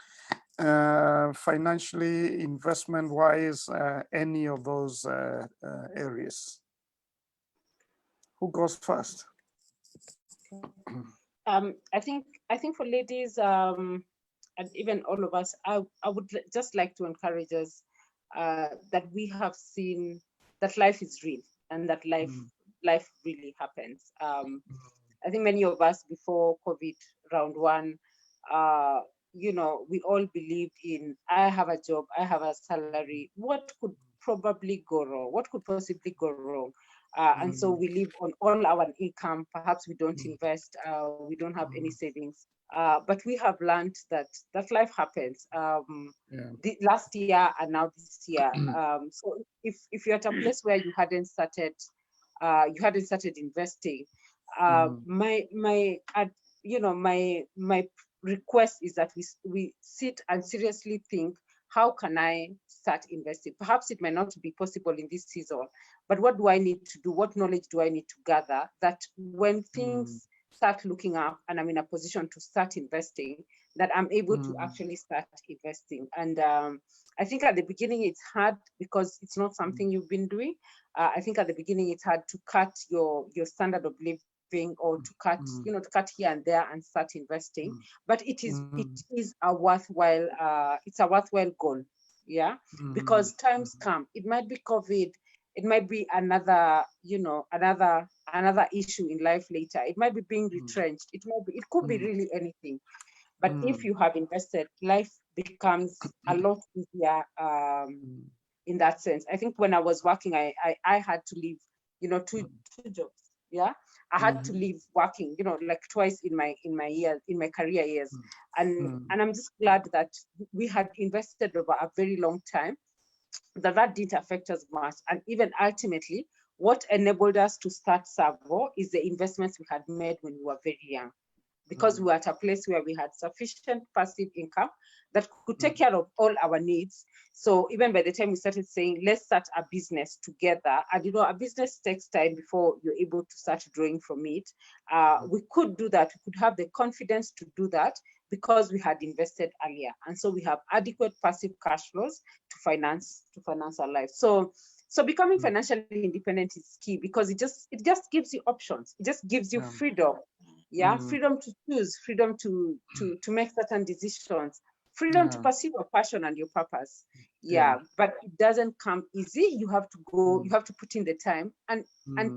financially, investment-wise, any of those areas. Who goes first? I think for ladies, and even all of us, I would just like to encourage us that we have seen that life is real and that life really happens. I think many of us before COVID round 1, you know, we all believed in, I have a job, I have a salary. What could probably go wrong? What could possibly go wrong? And so we live on all our income. Perhaps we don't invest. We don't have any savings. But we have learned that life happens. The last year and now this year. So if you're at a place where you hadn't started investing, my request is that we sit and seriously think, how can I start investing? Perhaps it might not be possible in this season, but what do I need to do? What knowledge do I need to gather that when things start looking up and I'm in a position to start investing, that I'm able to actually start investing? And I think at the beginning it's hard because it's not something you've been doing. I think at the beginning it's hard to cut your standard of living or to cut, to cut here and there and start investing. But it is a worthwhile, it's a worthwhile goal. Yeah. Because times come, it might be COVID, it might be another issue in life later. It might be being retrenched. It could be really anything. But if you have invested, life becomes a lot easier in that sense. I think when I was working, I had to leave, two jobs. Yeah, I had to leave working, like twice in my career years, and I'm just glad that we had invested over a very long time, that didn't affect us much, and even ultimately, what enabled us to start Savo is the investments we had made when we were very young, because we were at a place where we had sufficient passive income that could take care of all our needs. So even by the time we started saying, let's start a business together, and a business takes time before you're able to start drawing from it. We could do that. We could have the confidence to do that because we had invested earlier. And so we have adequate passive cash flows to finance our life. So becoming financially independent is key because it just gives you options. It just gives you freedom. Yeah, freedom to choose, freedom to make certain decisions, freedom to pursue your passion and your purpose. Yeah, but it doesn't come easy. You have to go, you have to put in the time, and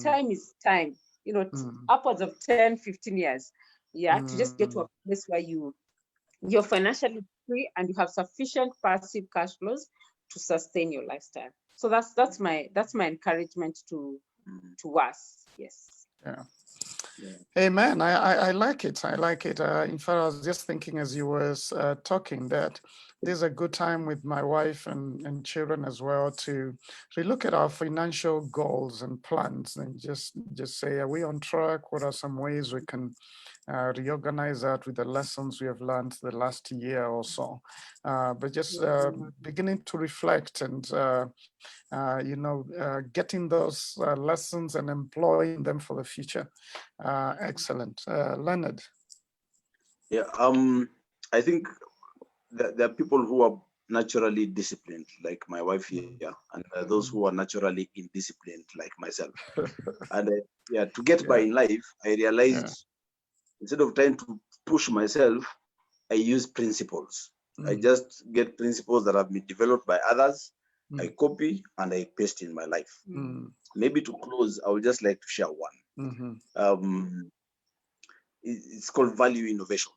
time is time, you know, upwards of 10, 15 years. Yeah, to just get to a place where you're financially free and you have sufficient passive cash flows to sustain your lifestyle. So that's my encouragement to us. Yes. Yeah. Amen. I like it. I like it. In fact, I was just thinking as you were talking that this is a good time with my wife and children as well to relook at our financial goals and plans and just say, are we on track? What are some ways we can reorganize that with the lessons we have learned the last year or so? But just beginning to reflect and getting those lessons and employing them for the future. Excellent. Leonard. Yeah, I think that there are people who are naturally disciplined, like my wife here, and those who are naturally indisciplined, like myself. And to get by in life, I realized instead of trying to push myself, I use principles. I just get principles that have been developed by others. I copy and I paste in my life. Maybe to close, I would just like to share one. It's called value innovation,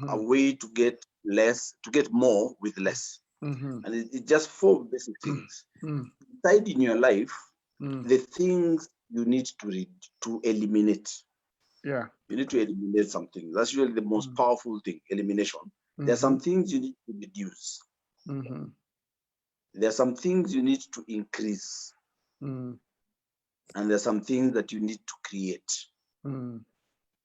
a way to get less, to get more with less. And it's just 4 basic things. Decide in your life the things you need to eliminate. Yeah. You need to eliminate something. That's usually the most powerful thing, elimination. There are some things you need to reduce. There are some things you need to increase. And there are some things that you need to create.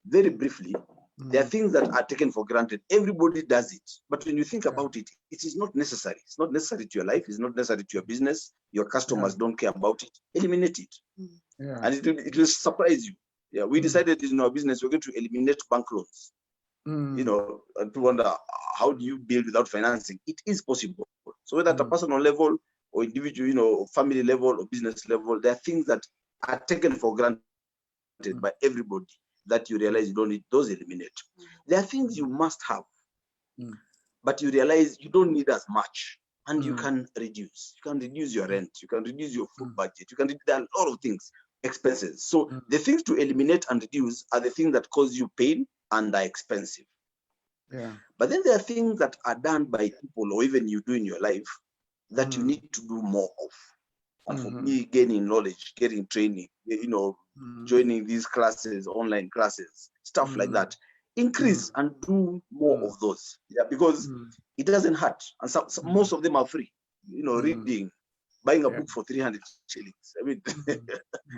Very briefly, there are things that are taken for granted. Everybody does it. But when you think about it, it is not necessary. It's not necessary to your life. It's not necessary to your business. Your customers don't care about it. Eliminate it. And it will surprise you. Yeah, we decided in our business, we're going to eliminate bank loans. You know, and to wonder, how do you build without financing? It is possible. So whether at a personal level or individual, you know, family level or business level, there are things that are taken for granted by everybody that you realize you don't need. Those eliminate. There are things you must have, but you realize you don't need as much, and you can reduce. You can reduce your rent. You can reduce your food budget. You can reduce a lot of things, expenses. So the things to eliminate and reduce are the things that cause you pain and are expensive. But then there are things that are done by people or even you do in your life that you need to do more of. And for me, gaining knowledge, getting training, you know, joining these classes, online classes, stuff like that, increase and do more of those. Yeah, because it doesn't hurt. And most of them are free. You know, reading, buying a book for 300 shillings. I mean,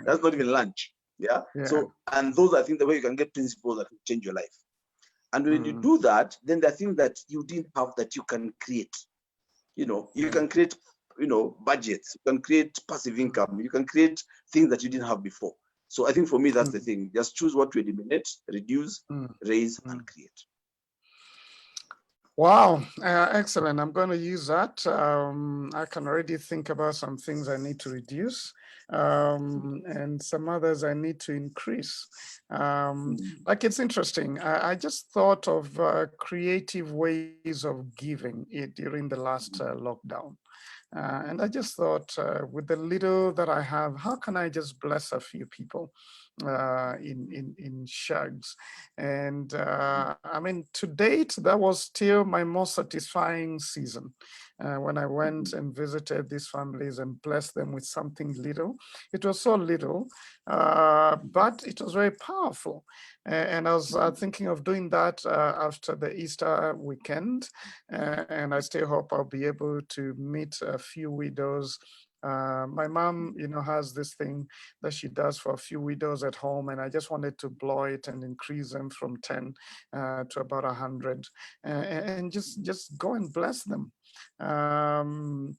that's not even lunch. Yeah. So, and those are things the way you can get principles that will change your life. And when you do that, then there are things that you didn't have that you can create. You know, you can create, you know, budgets, you can create passive income, you can create things that you didn't have before. So I think for me, that's the thing. Just choose what to eliminate, reduce, raise, and create. Wow, excellent. I'm going to use that. I can already think about some things I need to reduce and some others I need to increase. Like, it's interesting. I just thought of creative ways of giving it during the last lockdown. And I just thought, with the little that I have, how can I just bless a few people in shags? And I mean, to date, that was still my most satisfying season. When I went and visited these families and blessed them with something little. It was so little, but it was very powerful. And I was thinking of doing that after the Easter weekend. And I still hope I'll be able to meet a few widows. My mom, you know, has this thing that she does for a few widows at home, and I just wanted to blow it and increase them from 10 to about 100, and just go and bless them. And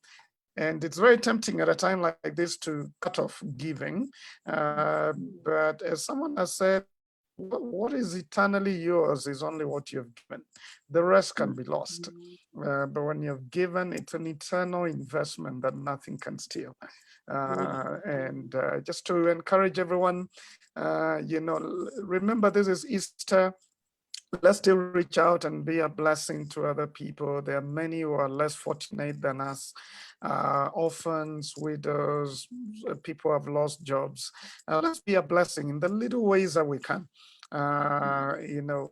it's very tempting at a time like this to cut off giving, but as someone has said, what is eternally yours is only what you've given. The rest can be lost. But when you've given, it's an eternal investment that nothing can steal. And just to encourage everyone, remember this is Easter. Let's still reach out and be a blessing to other people. There are many who are less fortunate than us, orphans, widows, people who have lost jobs. Let's be a blessing in the little ways that we can.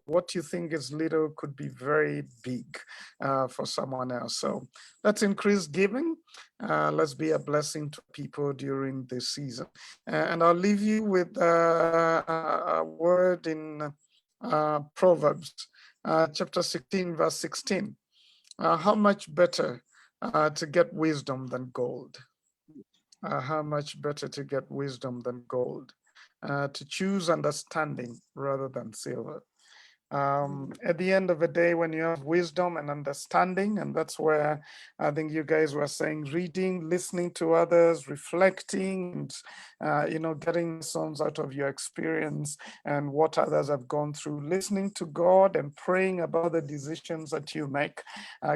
What you think is little could be very big for someone else. So let's increase giving. Let's be a blessing to people during this season. And I'll leave you with a word in Proverbs chapter 16, verse 16. How much better to get wisdom than gold? How much better to get wisdom than gold? To choose understanding rather than silver. At the end of the day, when you have wisdom and understanding, and that's where I think you guys were saying, reading, listening to others, reflecting, and, getting lessons out of your experience and what others have gone through, listening to God and praying about the decisions that you make.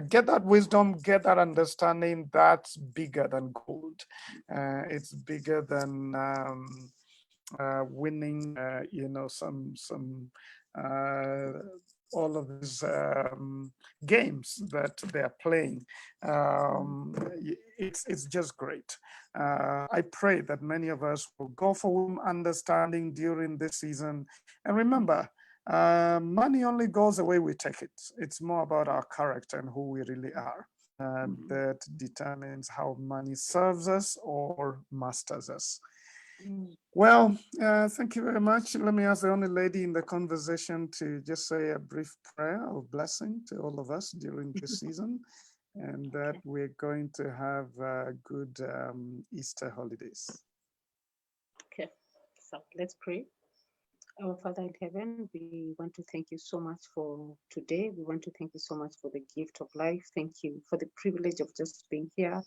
Get that wisdom, get that understanding. That's bigger than gold. It's bigger than winning, some all of these games that they're playing. It's just great. I pray that many of us will go for understanding during this season. And remember, money only goes the way we take it. It's more about our character and who we really are. That determines how money serves us or masters us. Well, thank you very much. Let me ask the only lady in the conversation to just say a brief prayer of blessing to all of us during this season, and that we're going to have good Easter holidays. Okay, so let's pray. Our Father in heaven, we want to thank you so much for today. We want to thank you so much for the gift of life. Thank you for the privilege of just being here.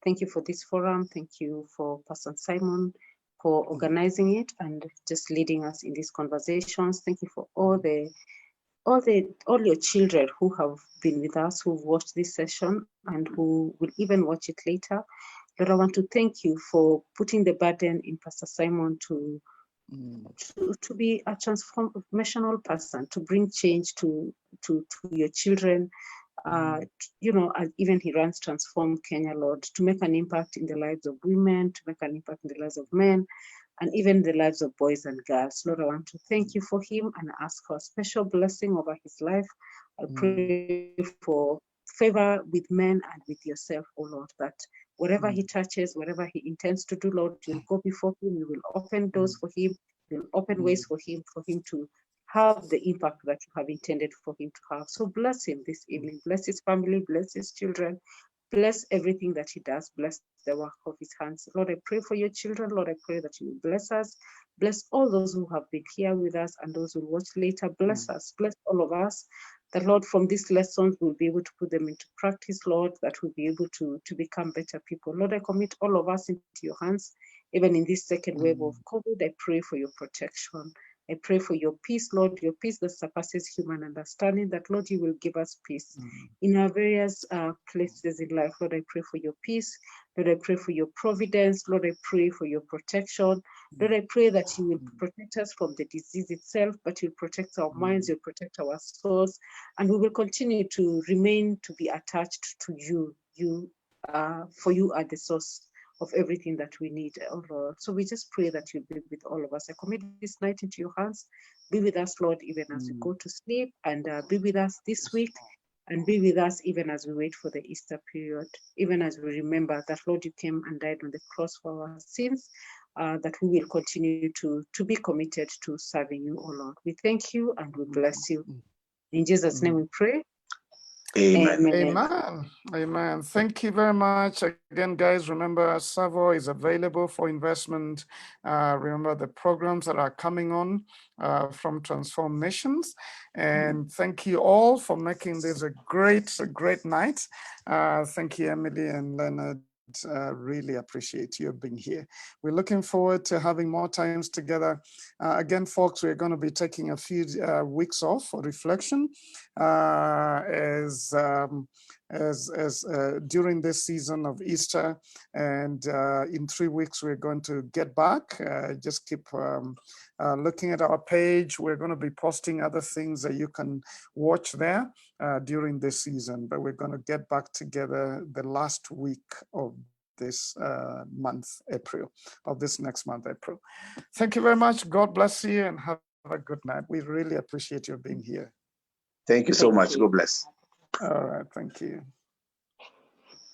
Thank you for this forum. Thank you for Pastor Simon for organizing it and just leading us in these conversations. Thank you for all your children who have been with us, who've watched this session and who will even watch it later. Lord, I want to thank you for putting the burden in Pastor Simon to be a transformational person, to bring change to your children. Even he runs Transform Kenya, Lord, to make an impact in the lives of women, to make an impact in the lives of men, and even the lives of boys and girls. Lord, I want to thank you for him and ask for a special blessing over his life. I pray for favor with men and with yourself, oh Lord, that whatever he touches, whatever he intends to do, Lord, you'll go before him, you will open doors for him, you'll open ways for him to have the impact that you have intended for him to have. So bless him this evening, bless his family, bless his children, bless everything that he does, bless the work of his hands. Lord, I pray for your children. Lord, I pray that you will bless us, bless all those who have been here with us and those who will watch later. Bless us, bless all of us, that Lord, from these lessons, we'll be able to put them into practice, Lord, that we'll be able to become better people. Lord, I commit all of us into your hands. Even in this second wave of COVID, I pray for your protection. I pray for your peace, Lord, your peace that surpasses human understanding, that, Lord, you will give us peace in our various places in life. Lord, I pray for your peace. Lord, I pray for your providence. Lord, I pray for your protection. Lord, I pray that you will protect us from the disease itself, but you'll protect our minds, you'll protect our souls, and we will continue to remain to be attached to you. For you are the source of everything that we need, oh Lord. So we just pray that you'll be with all of us. I commit this night into your hands. Be with us, Lord, even as we go to sleep, and be with us this week, and be with us even as we wait for the Easter period, even as we remember that, Lord, you came and died on the cross for our sins, that we will continue to be committed to serving you, oh Lord. We thank you and we bless you. In Jesus' name we pray. Amen. Amen. Amen. Thank you very much. Again, guys, remember Savo is available for investment. Remember the programs that are coming on from Transform Nations. And thank you all for making this a great night. Thank you, Emily and Leonard. really appreciate you being here. We're looking forward to having more times together. Again, folks, we're going to be taking a few weeks off for reflection as during this season of Easter, and in 3 weeks we're going to get back. Just keep looking at our page. We're going to be posting other things that you can watch there during this season, but we're going to get back together the last week of this month, April, of this next month, April. Thank you very much. God bless you and have a good night. We really appreciate you being here. Thank you so much. God bless. All right. Thank you.